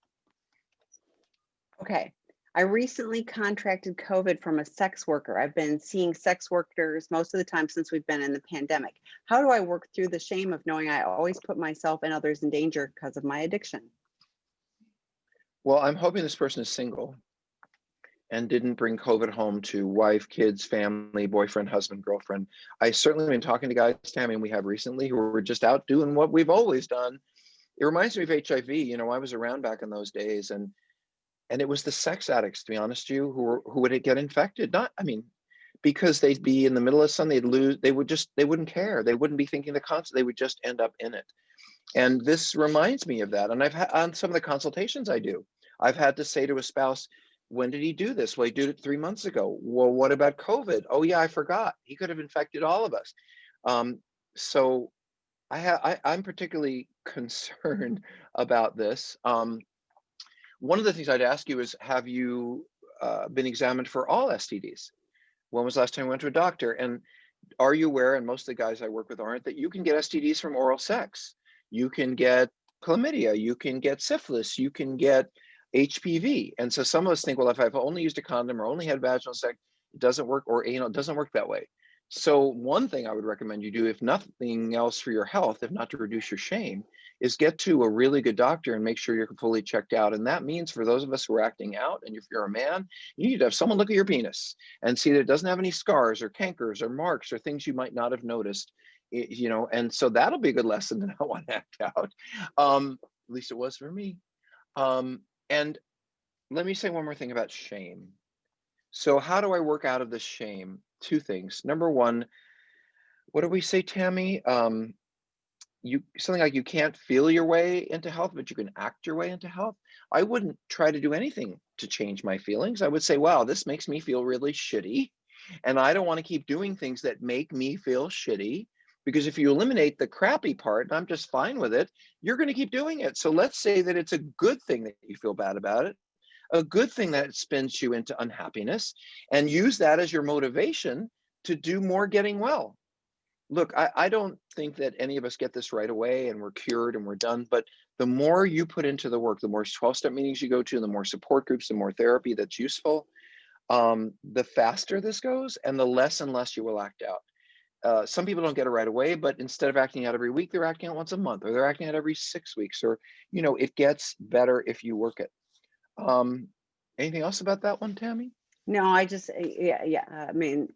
Okay. I recently contracted COVID from a sex worker. I've been seeing sex workers most of the time since we've been in the pandemic. How do I work through the shame of knowing I always put myself and others in danger because of my addiction? Well, I'm hoping this person is single and didn't bring COVID home to wife, kids, family, boyfriend, husband, girlfriend. I certainly been talking to guys, Tammy, and we have recently, who were just out doing what we've always done. It reminds me of HIV. I was around back in those days, and it was the sex addicts, to be honest with you, who would get infected. Because they'd be in the middle of something, they wouldn't care. They wouldn't be thinking the concept. They would just end up in it. And this reminds me of that. And I've had, on some of the consultations I do, I've had to say to a spouse, when did he do this? Well, he did it 3 months ago. Well, what about COVID? Oh yeah, I forgot. He could have infected all of us. So I'm particularly concerned about this. One of the things I'd ask you is, have you been examined for all STDs? When was the last time you went to a doctor? And are you aware, and most of the guys I work with aren't, that you can get STDs from oral sex? You can get chlamydia, you can get syphilis, you can get HPV. And so some of us think, well, if I've only used a condom or only had vaginal sex, it doesn't work, or anal, it doesn't work that way. So one thing I would recommend you do, if nothing else for your health, if not to reduce your shame, is get to a really good doctor and make sure you're fully checked out. And that means, for those of us who are acting out, and if you're a man, you need to have someone look at your penis and see that it doesn't have any scars or cankers or marks or things you might not have noticed. And so that'll be a good lesson to not want to act out. At least it was for me. And let me say one more thing about shame. So how do I work out of this shame? Two things. Number one, what do we say, Tammy? Something like, you can't feel your way into health, but you can act your way into health. I wouldn't try to do anything to change my feelings. I would say, wow, this makes me feel really shitty, and I don't want to keep doing things that make me feel shitty, because if you eliminate the crappy part and I'm just fine with it, you're going to keep doing it. So let's say that it's a good thing that you feel bad about it. a good thing that spins you into unhappiness, and use that as your motivation to do more getting well. Look, I don't think that any of us get this right away and we're cured and we're done, but the more you put into the work, the more 12-step meetings you go to, the more support groups, the more therapy that's useful, the faster this goes and the less and less you will act out. Some people don't get it right away, but instead of acting out every week, they're acting out once a month, or they're acting out every 6 weeks, or, it gets better if you work it. Anything else about that one, Tammy? No, I just, yeah. I mean,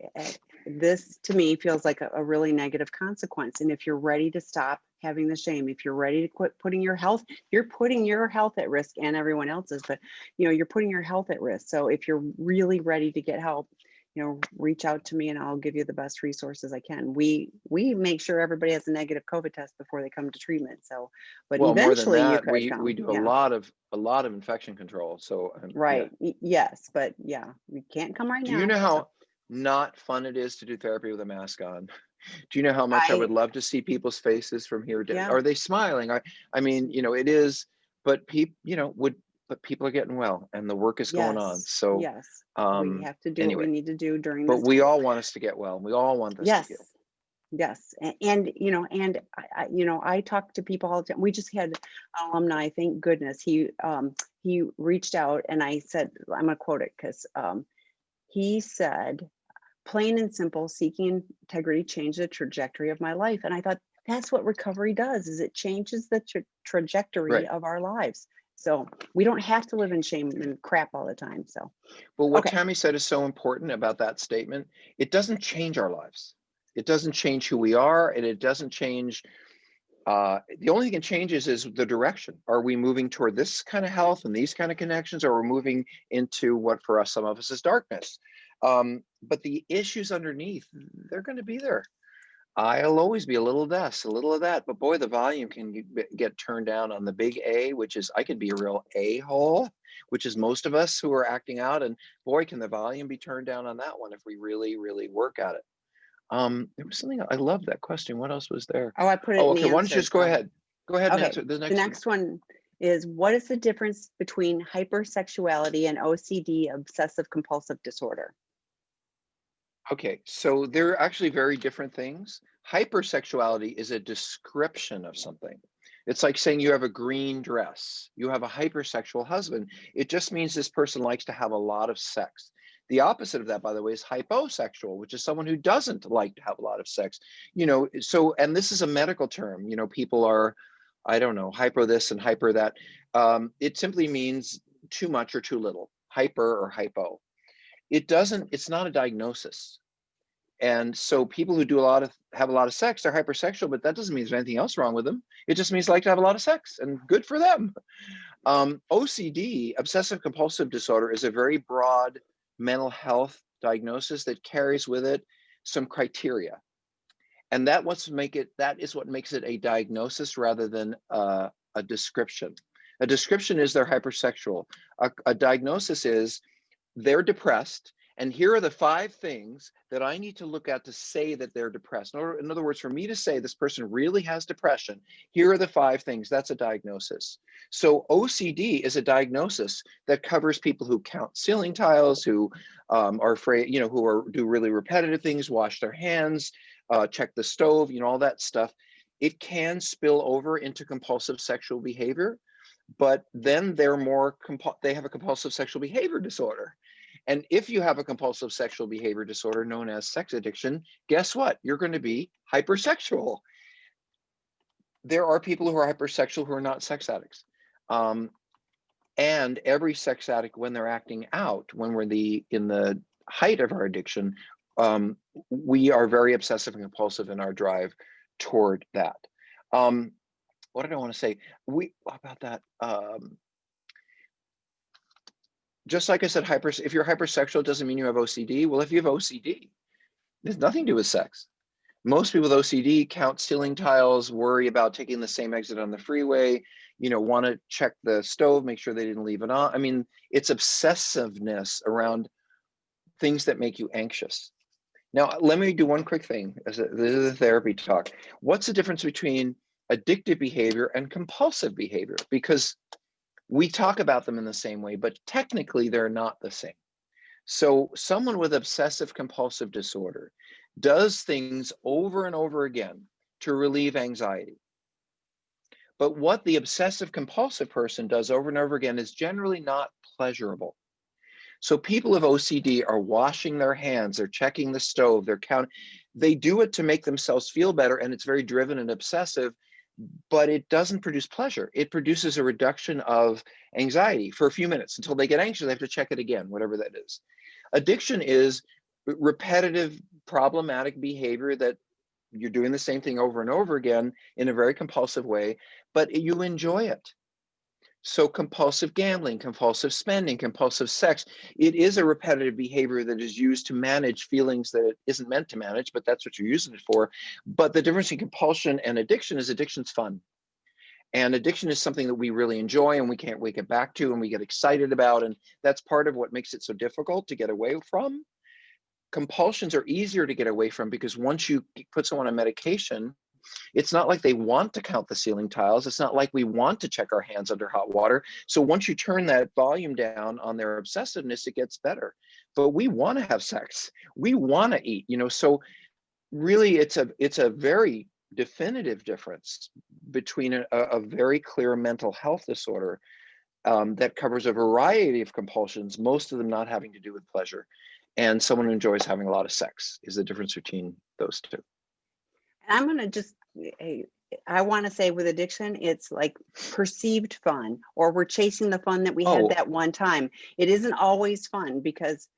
this to me feels like a really negative consequence. And if you're ready to stop having the shame, if you're ready to quit putting your health, you're putting your health at risk and everyone else's, but you're putting your health at risk. So if you're really ready to get help, reach out to me and I'll give you the best resources I can. We make sure everybody has a negative COVID test before they come to treatment. So, but Well, more than eventually you that, could we come. do Yeah. a lot of infection control. So yeah. Right. Yes, but yeah, you can't come right Do you now. know So how not fun it is to do therapy with a mask on? Do you know how much I I, would love to see people's faces from here? yeah, Are they smiling? I mean, it is, but but people are getting well and the work is going on. yes, So, yes. We um, have to do what we anyway, need to do during but this we time. all want us to get well. We all want this to Yes, heal. yes. And I talk to people all the time. We just had an alumni, thank goodness. He reached out and I said, I'm gonna quote it because he said, plain and simple, seeking integrity changed the trajectory of my life. And I thought that's what recovery does, is it changes the trajectory Right. of our lives. So we don't have to live in shame and crap all the time. So, But what okay. Tammy said is so important about that statement. It doesn't change our lives. It doesn't change who we are, and it doesn't change. The only thing it changes is the direction. Are we moving toward this kind of health and these kind of connections, or are we moving into what for us, some of us, is darkness? But the issues underneath, they're going to be there. I'll always be a little of this, a little of that, but boy, the volume can get turned down on the big A, which is I could be a real a-hole, which is most of us who are acting out, and boy, can the volume be turned down on that one if we really, really work at it. There was something, I love that question. What else was there? Oh, I put it Oh, in okay. Why don't you answered. just go So, ahead? Go ahead and okay. answer the The next one. next one is, what is the difference between hypersexuality and OCD, obsessive compulsive disorder? Okay, so they're actually very different things. Hypersexuality is a description of something. It's like saying you have a green dress, you have a hypersexual husband. It just means this person likes to have a lot of sex. The opposite of that, by the way, is hyposexual, which is someone who doesn't like to have a lot of sex. So, and this is a medical term. People are, I don't know, hypo this and hyper that. It simply means too much or too little, hyper or hypo. It's not a diagnosis. And so people who have a lot of sex, they're hypersexual, but that doesn't mean there's anything else wrong with them. It just means they like to have a lot of sex, and good for them. OCD, obsessive compulsive disorder, is a very broad mental health diagnosis that carries with it some criteria. And that is what makes it a diagnosis rather than a description. A description is they're hypersexual. A diagnosis is they're depressed, and here are the 5 things that I need to look at to say that they're depressed. In other words, for me to say this person really has depression, here are the 5 things. That's a diagnosis. So OCD is a diagnosis that covers people who count ceiling tiles, who are afraid, do really repetitive things, wash their hands, check the stove, all that stuff. It can spill over into compulsive sexual behavior, but then they have a compulsive sexual behavior disorder. And if you have a compulsive sexual behavior disorder known as sex addiction, guess what? You're going to be hypersexual. There are people who are hypersexual who are not sex addicts. And every sex addict, when they're acting out, when we're in the height of our addiction, we are very obsessive and compulsive in our drive toward that. What did I want to say? About that. Just like I said, if you're hypersexual, it doesn't mean you have OCD. Well, if you have OCD, there's nothing to do with sex. Most people with OCD count ceiling tiles, worry about taking the same exit on the freeway, want to check the stove, make sure they didn't leave it on. I mean, it's obsessiveness around things that make you anxious. Now, let me do one quick thing. This is a therapy talk. What's the difference between addictive behavior and compulsive behavior? Because We talk about them in the same way, but technically they're not the same. So someone with obsessive compulsive disorder does things over and over again to relieve anxiety. But what the obsessive compulsive person does over and over again is generally not pleasurable. So people with OCD are washing their hands, they're checking the stove, they're counting. They do it to make themselves feel better, and it's very driven and obsessive, but it doesn't produce pleasure. It produces a reduction of anxiety for a few minutes until they get anxious. They have to check it again, whatever that is. Addiction is repetitive, problematic behavior that you're doing the same thing over and over again in a very compulsive way, but you enjoy it. So compulsive gambling, compulsive spending, compulsive sex, it is a repetitive behavior that is used to manage feelings that it isn't meant to manage, but that's what you're using it for. But the difference in compulsion and addiction is addiction's fun. And addiction is something that we really enjoy and we can't wake it back to and we get excited about. And that's part of what makes it so difficult to get away from. Compulsions are easier to get away from because once you put someone on medication, it's not like they want to count the ceiling tiles. It's not like we want to check our hands under hot water. So once you turn that volume down on their obsessiveness, it gets better. But we want to have sex. We want to eat, so really it's a very definitive difference between a very clear mental health disorder that covers a variety of compulsions, most of them not having to do with pleasure, and someone who enjoys having a lot of sex is the difference between those two. I'm going to just, I want to say with addiction, it's like perceived fun, or we're chasing the fun that we had that one time. It isn't always fun because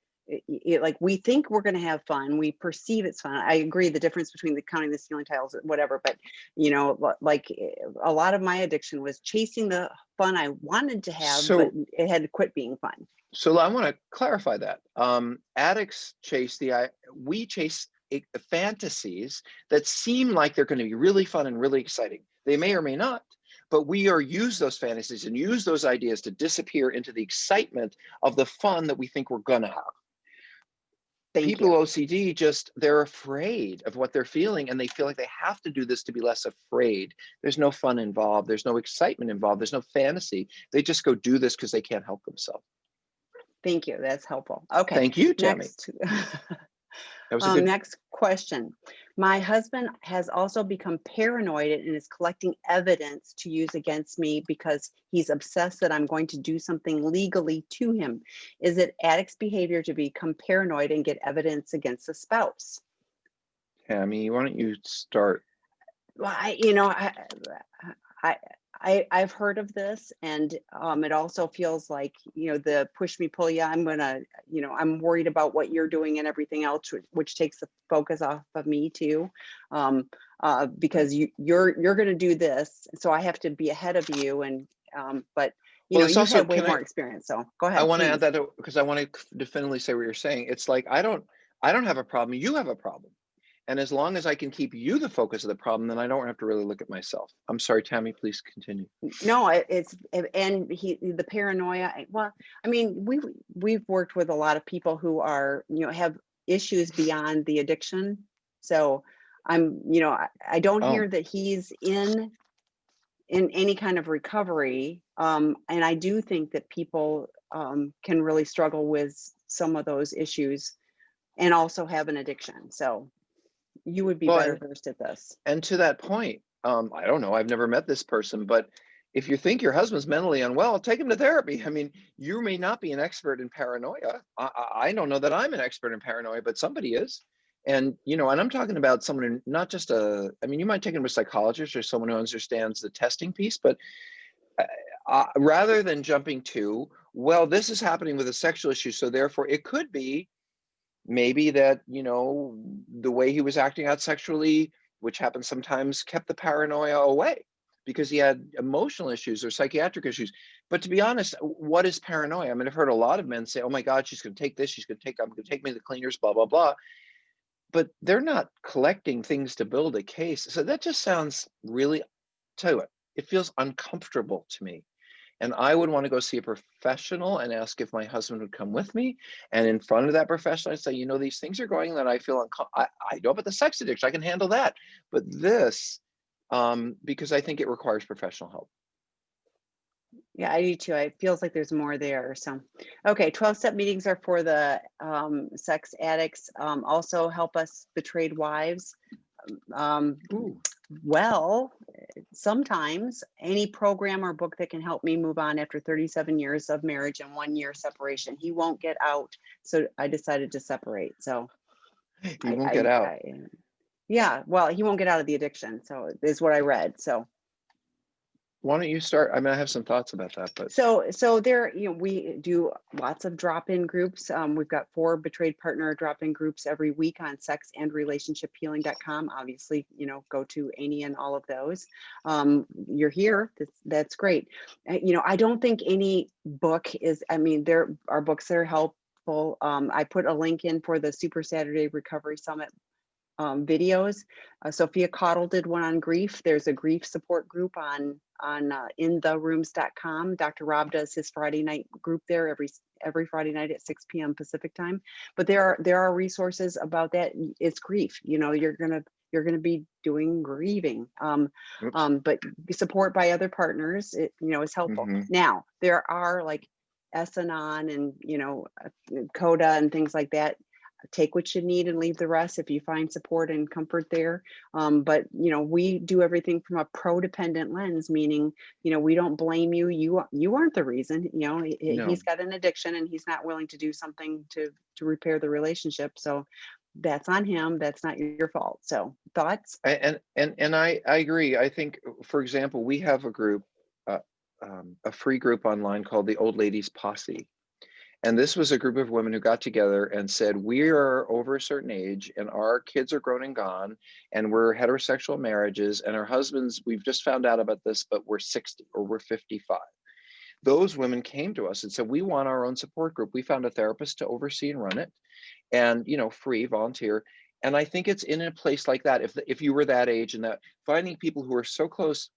like we think we're going to have fun. We perceive it's fun. I agree. The difference between the counting the ceiling tiles, whatever, but like a lot of my addiction was chasing the fun I wanted to have, but it had to quit being fun. So I want to clarify that. Addicts chase we chase fantasies that seem like they're going to be really fun and really exciting. They may or may not, but we use those fantasies and use those ideas to disappear into the excitement of the fun that we think we're going to have. People with OCD they're afraid of what they're feeling and they feel like they have to do this to be less afraid. There's no fun involved. There's no excitement involved. There's no fantasy. They just go do this because they can't help themselves. Thank you. That's helpful. Okay. Thank you, Tammy. Next question. My husband has also become paranoid and is collecting evidence to use against me because he's obsessed that I'm going to do something legally to him. Is it addict's behavior to become paranoid and get evidence against a spouse? Tammy, why don't you start? Well, I've heard of this, and it also feels like, the push me, pull ya. I'm worried about what you're doing and everything else, which takes the focus off of me too, because you're going to do this, so I have to be ahead of you. And but you've had way more experience, so go ahead. I want to add that because I want to definitively say what you're saying. It's like I don't have a problem. You have a problem. And as long as I can keep you the focus of the problem, then I don't have to really look at myself. I'm sorry, Tammy, please continue. No, the paranoia. Well, I mean, we've worked with a lot of people who are, have issues beyond the addiction. So I don't hear that he's in any kind of recovery. And I do think that people can really struggle with some of those issues and also have an addiction. So you would be better versed at this. And to that point, I don't know, I've never met this person, but if you think your husband's mentally unwell, take him to therapy. I mean, you may not be an expert in paranoia. I don't know that I'm an expert in paranoia, but somebody is. And, and I'm talking about someone who not just you might take him to a psychologist or someone who understands the testing piece, but rather than jumping to, well, this is happening with a sexual issue, so therefore it could be maybe that, the way he was acting out sexually, which happens sometimes, kept the paranoia away because he had emotional issues or psychiatric issues. But to be honest, what is paranoia? I mean, I've heard a lot of men say, oh my God, she's going to take this, I'm going to take me to the cleaners, blah, blah, blah. But they're not collecting things to build a case. So that just sounds really, it feels uncomfortable to me. And I would want to go see a professional and ask if my husband would come with me. And in front of that professional, I'd say, these things are going that I feel I know about the sex addiction. I can handle that. But this, because I think it requires professional help. Yeah, I do too. It feels like there's more there. So, okay, 12-step meetings are for the sex addicts. Also, help us betrayed wives. Um, Ooh. well, sometimes any program or book that can help me move on after 37 years of marriage and 1 year separation. He won't get out, so I decided to separate. So, He won't get out. yeah, well, he won't get out of the addiction. So, is what I read. So, Why don't you start? I mean, I have some thoughts about that, but so there, we do lots of drop-in groups. We've got 4 betrayed partner drop-in groups every week on sexandrelationshiphealing.com. Obviously, go to any and all of those. You're here. That's great. I don't think any book is, I mean, there are books that are helpful. I put a link in for the Super Saturday Recovery Summit videos. Sophia Cottle did one on grief. There's a grief support group on intherooms.com. Dr. Rob does his Friday night group there every Friday night at 6 p.m. Pacific time. But there are resources about that. It's grief. You're gonna be doing grieving. oops. But support by other partners, is helpful. Hmm. Now there are like S-Anon and Coda and things like that. Take what you need and leave the rest if you find support and comfort there. But we do everything from a pro-dependent lens, meaning we don't blame you. You aren't the reason. No. He's got an addiction and he's not willing to do something to repair the relationship. So that's on him. That's not your fault. So thoughts? And I agree. I think, for example, we have a group, uh, a free group online called the Old Ladies Posse. And this was a group of women who got together and said, we are over a certain age and our kids are grown and gone, and we're heterosexual marriages, and our husbands, we've just found out about this, but we're 60 or we're 55. Those women came to us and said, we want our own support group. We found a therapist to oversee and run it, and free, volunteer. And I think it's in a place like that. If you were that age, and that finding people who are so close,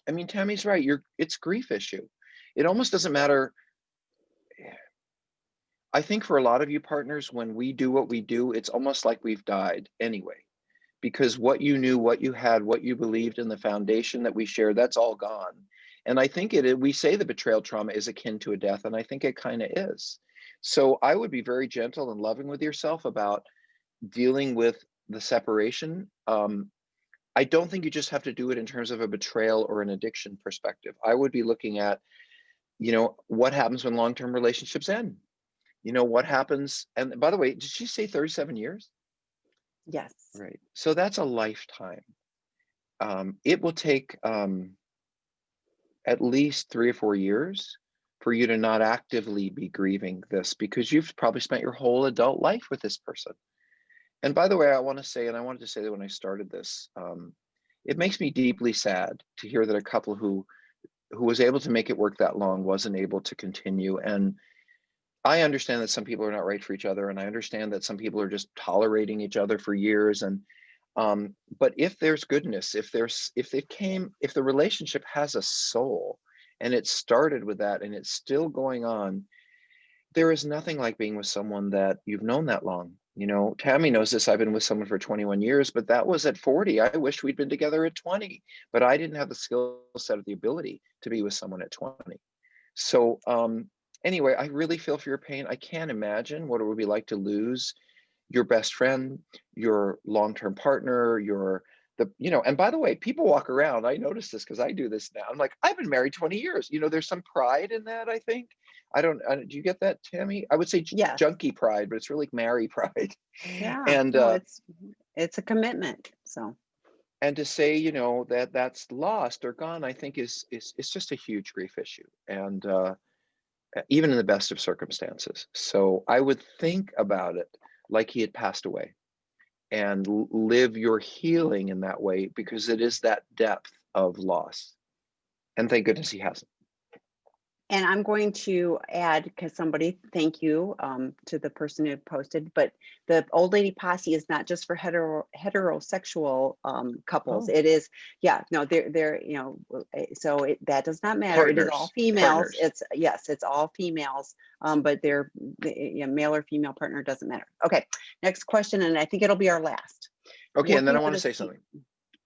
I mean, Tammy's right. It's grief issue. It almost doesn't matter. I think for a lot of you partners, when we do what we do, it's almost like we've died anyway, because what you knew, what you had, what you believed in, the foundation that we shared, that's all gone. And I think we say the betrayal trauma is akin to a death, and I think it kind of is. So I would be very gentle and loving with yourself about dealing with the separation. I don't think you just have to do it in terms of a betrayal or an addiction perspective. I would be looking at, what happens when long-term relationships end? What happens? And by the way, did she say 37 years? Yes. Right. So that's a lifetime. It will take at least 3 or 4 years for you to not actively be grieving this, because you've probably spent your whole adult life with this person. And by the way, I want to say, and I wanted to say that when I started this, it makes me deeply sad to hear that a couple who was able to make it work that long wasn't able to continue. And I understand that some people are not right for each other, and I understand that some people are just tolerating each other for years. And but if there's goodness, if the relationship has a soul, and it started with that, and it's still going on, there is nothing like being with someone that you've known that long. Tammy knows this. I've been with someone for 21 years, but that was at 40. I wish we'd been together at 20, but I didn't have the skill set or the ability to be with someone at 20. So anyway, I really feel for your pain. I can't imagine what it would be like to lose your best friend, your long-term partner, and by the way, people walk around. I notice this because I do this now. I'm like, I've been married 20 years. There's some pride in that, I think. I don't, do you get that, Tammy? I would say Yes. junkie pride, but it's really Mary pride. Yeah. And No, it's a commitment. So. and to say, that's lost or gone, I think is just a huge grief issue. And even in the best of circumstances. So I would think about it like he had passed away, and live your healing in that way, because it is that depth of loss. And thank goodness he hasn't. And I'm going to add, because thank you to the person who posted, but the Old Lady Posse is not just for heterosexual couples. Oh, It is, yeah, no, they're so that does not matter. It is all partners, females. partners. It's all females, but male or female partner doesn't matter. Okay, next question, and I think it'll be our last. Okay, and then Working I want with to a say something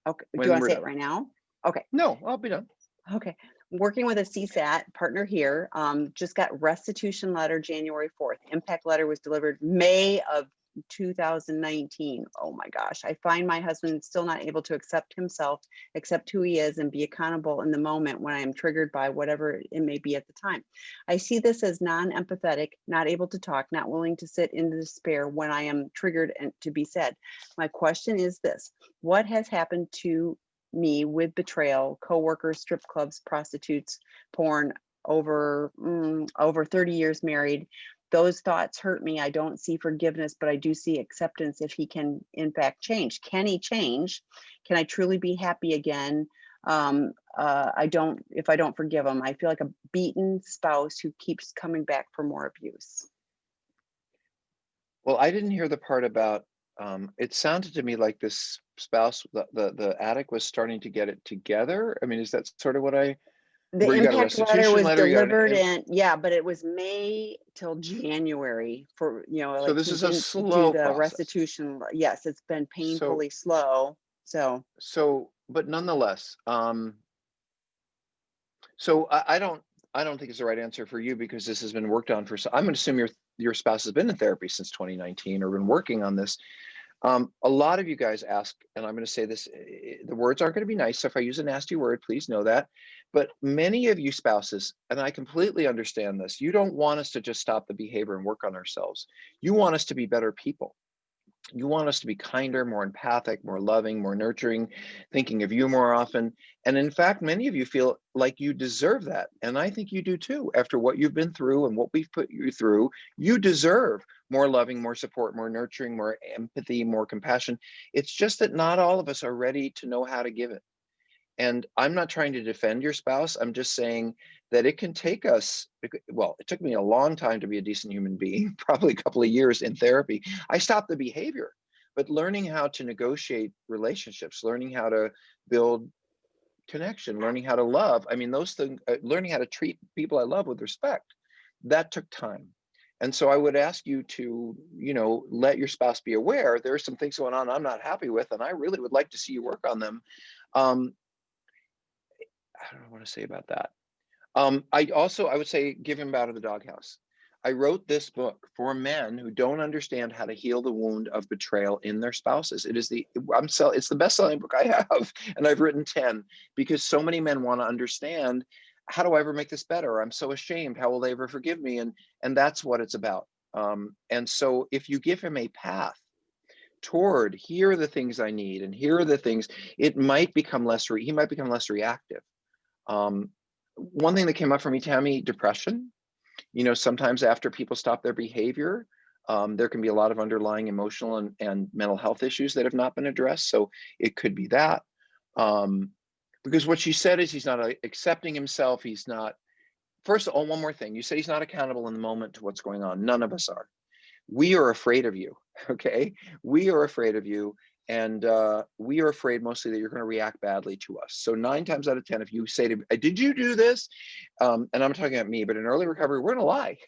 Okay, do you when want to we're say it done. right now? Okay. No, I'll be done. Okay. Working with a CSAT partner here, just got restitution letter January 4th. Impact letter was delivered May of 2019. Oh my gosh. I find my husband still not able to accept himself, accept who he is, and be accountable in the moment when I am triggered by whatever it may be at the time. I see this as non-empathetic, not able to talk, not willing to sit in the despair when I am triggered and to be said. My question is this: what has happened to me with betrayal, coworkers, strip clubs, prostitutes, porn, over 30 years married? Those thoughts hurt me. I don't see forgiveness, but I do see acceptance if he can in fact change. Can he change? Can I truly be happy again? If I don't forgive him, I feel like a beaten spouse who keeps coming back for more abuse. Well, I didn't hear the part about, it sounded to me like this spouse, the addict was starting to get it together. I mean, is that sort of what The where you got a impact letter restitution was letter, you got delivered in, yeah, but it was May till January for, so like this he is a didn't do slow the process. restitution. Yes, it's been So, painfully slow. So but nonetheless, so I don't think it's the right answer for you because this has been worked on for, so I'm going to assume your spouse has been in therapy since 2019 or been working on this. A lot of you guys ask, and I'm going to say this, the words aren't going to be nice. So if I use a nasty word, please know that. But many of you spouses, and I completely understand this, you don't want us to just stop the behavior and work on ourselves. You want us to be better people. You want us to be kinder, more empathic, more loving, more nurturing, thinking of you more often. And in fact, many of you feel like you deserve that. And I think you do too. After what you've been through and what we've put you through, you deserve more loving, more support, more nurturing, more empathy, more compassion. It's just that not all of us are ready to know how to give it. And I'm not trying to defend your spouse. I'm just saying that it can take us, well, it took me a long time to be a decent human being, probably a couple of years in therapy. I stopped the behavior, but learning how to negotiate relationships, learning how to build connection, learning how to love. I mean, those things, learning how to treat people I love with respect, that took time. And so I would ask you to, let your spouse be aware there are some things going on I'm not happy with, and I really would like to see you work on them. I don't know what to say about that. I would say give him out of the doghouse. I wrote this book for men who don't understand how to heal the wound of betrayal in their spouses. It's the best-selling book I have, and I've written 10 because so many men want to understand, how do I ever make this better? I'm so ashamed. How will they ever forgive me? And that's what it's about. And so if you give him a path toward, here are the things I need, and here are the things, it might become he might become less reactive. One thing that came up for me, Tammy, depression. Sometimes after people stop their behavior, there can be a lot of underlying emotional and mental health issues that have not been addressed. So it could be that. Because what she said is he's not accepting himself. He's not, first of all, one more thing. You said he's not accountable in the moment to what's going on. None of us are. We are afraid of you, okay? We are afraid of you. And we are afraid mostly that you're going to react badly to us. So 9 times out of 10, if you say to me, did you do this? And I'm talking about me, but in early recovery, we're going to lie.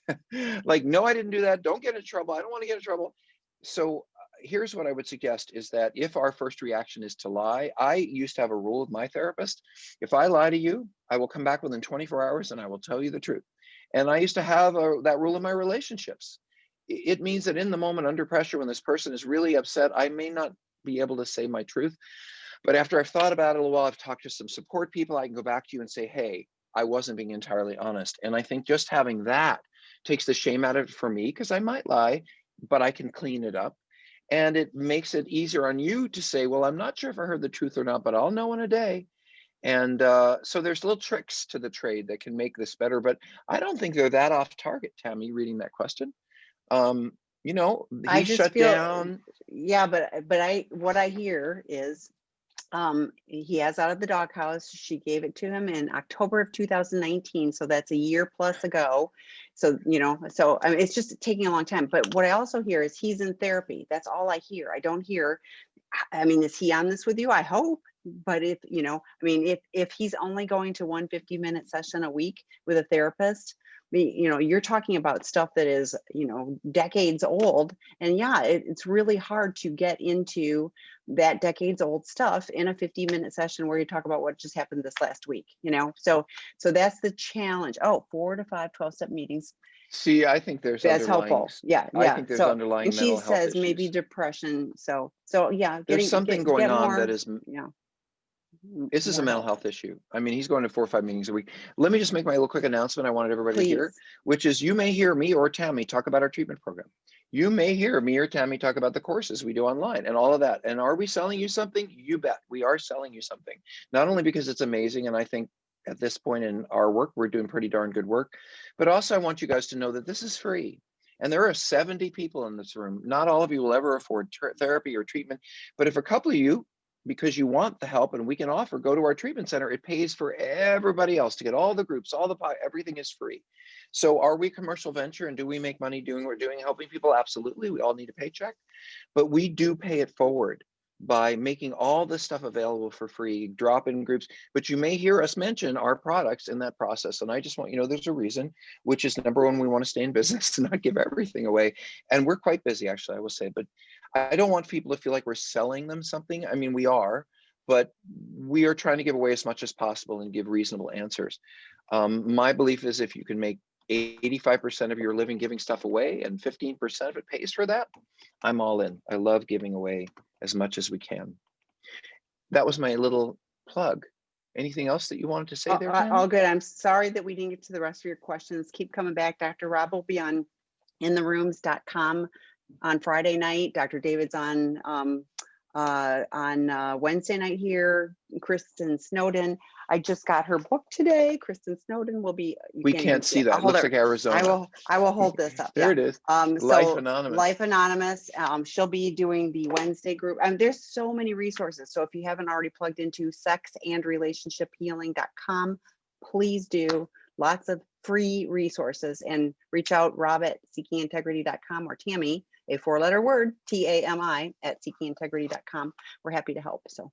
Like, no, I didn't do that. Don't get in trouble. I don't want to get in trouble. So here's what I would suggest is that if our first reaction is to lie, I used to have a rule with my therapist. If I lie to you, I will come back within 24 hours and I will tell you the truth. And I used to have that rule in my relationships. It means that in the moment under pressure, when this person is really upset, I may not be able to say my truth. But after I've thought about it a little while, I've talked to some support people, I can go back to you and say, hey, I wasn't being entirely honest. And I think just having that takes the shame out of it for me, because I might lie, but I can clean it up. And it makes it easier on you to say, well, I'm not sure if I heard the truth or not, but I'll know in a day. And so there's little tricks to the trade that can make this better. But I don't think they're that off target, Tammy, reading that question. I He just shut feel, down. yeah, but what I hear is he has out of the doghouse. She gave it to him in October of 2019, so that's a year plus ago. So I mean, it's just taking a long time. But what I also hear is he's in therapy. That's all I hear. I don't hear, I mean, is he on this with you? I hope. But if I mean, if he's only going to 150-minute session a week with a therapist, you're talking about stuff that is decades old. And yeah, it's really hard to get into that decades old stuff in a 50-minute session where you talk about what just happened this last week, you know? So that's the challenge. Oh, 4 to 5 12-step meetings. See, I think there's That's underlying, helpful. Yeah, I yeah. think there's So, underlying and she mental health says maybe issues. depression. So yeah, There's something going get on more, that is, yeah, this is a more mental help, health issue. I mean, he's going to 4 or 5 meetings a week. Let me just make my little quick announcement I wanted everybody to hear, please. which is you may hear me or Tammy talk about our treatment program. You may hear me or Tammy talk about the courses we do online and all of that. And are we selling you something? You bet. We are selling you something. Not only because it's amazing, and I think at this point in our work, we're doing pretty darn good work, but also I want you guys to know that this is free. And there are 70 people in this room. Not all of you will ever afford therapy or treatment, but if a couple of you, because you want the help and we can offer, go to our treatment center, it pays for everybody else to get all the groups, all the everything is free. So are we a commercial venture and do we make money doing what we're doing, helping people? Absolutely. We all need a paycheck, but we do pay it forward by making all this stuff available for free, drop-in groups, but you may hear us mention our products in that process. And I just want you to know there's a reason, which is number one, we want to stay in business and not give everything away. And we're quite busy, actually, I will say, but I don't want people to feel like we're selling them something. I mean, we are, but we are trying to give away as much as possible and give reasonable answers. My belief is if you can make 85% of your living giving stuff away and 15% of it pays for that, I'm all in. I love giving away as much as we can. That was my little plug. Anything else that you wanted to say there, Tammy? All good. I'm sorry that we didn't get to the rest of your questions. Keep coming back. Dr. Rob will be on intherooms.com on Friday night. Dr. David's on Wednesday night here. Kristen Snowden. I just got her book today. Kristen Snowden will be. We can't see that. It looks like Arizona. I will hold this up. There Yeah. it is. So Life Anonymous. Life Anonymous. She'll be doing the Wednesday group. And there's so many resources. So if you haven't already plugged into sexandrelationshiphealing.com, please do. Lots of free resources, and reach out, Rob at seekingintegrity.com, or Tammy, a 4-letter word, TAMI at seekingintegrity.com. We're happy to help. So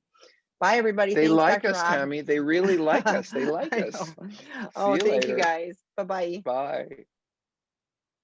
bye, everybody. They Thanks, like Dr. us, Rob. Tammy. They really like us. They like us. Oh, See you thank later. you guys. Bye-bye. Bye.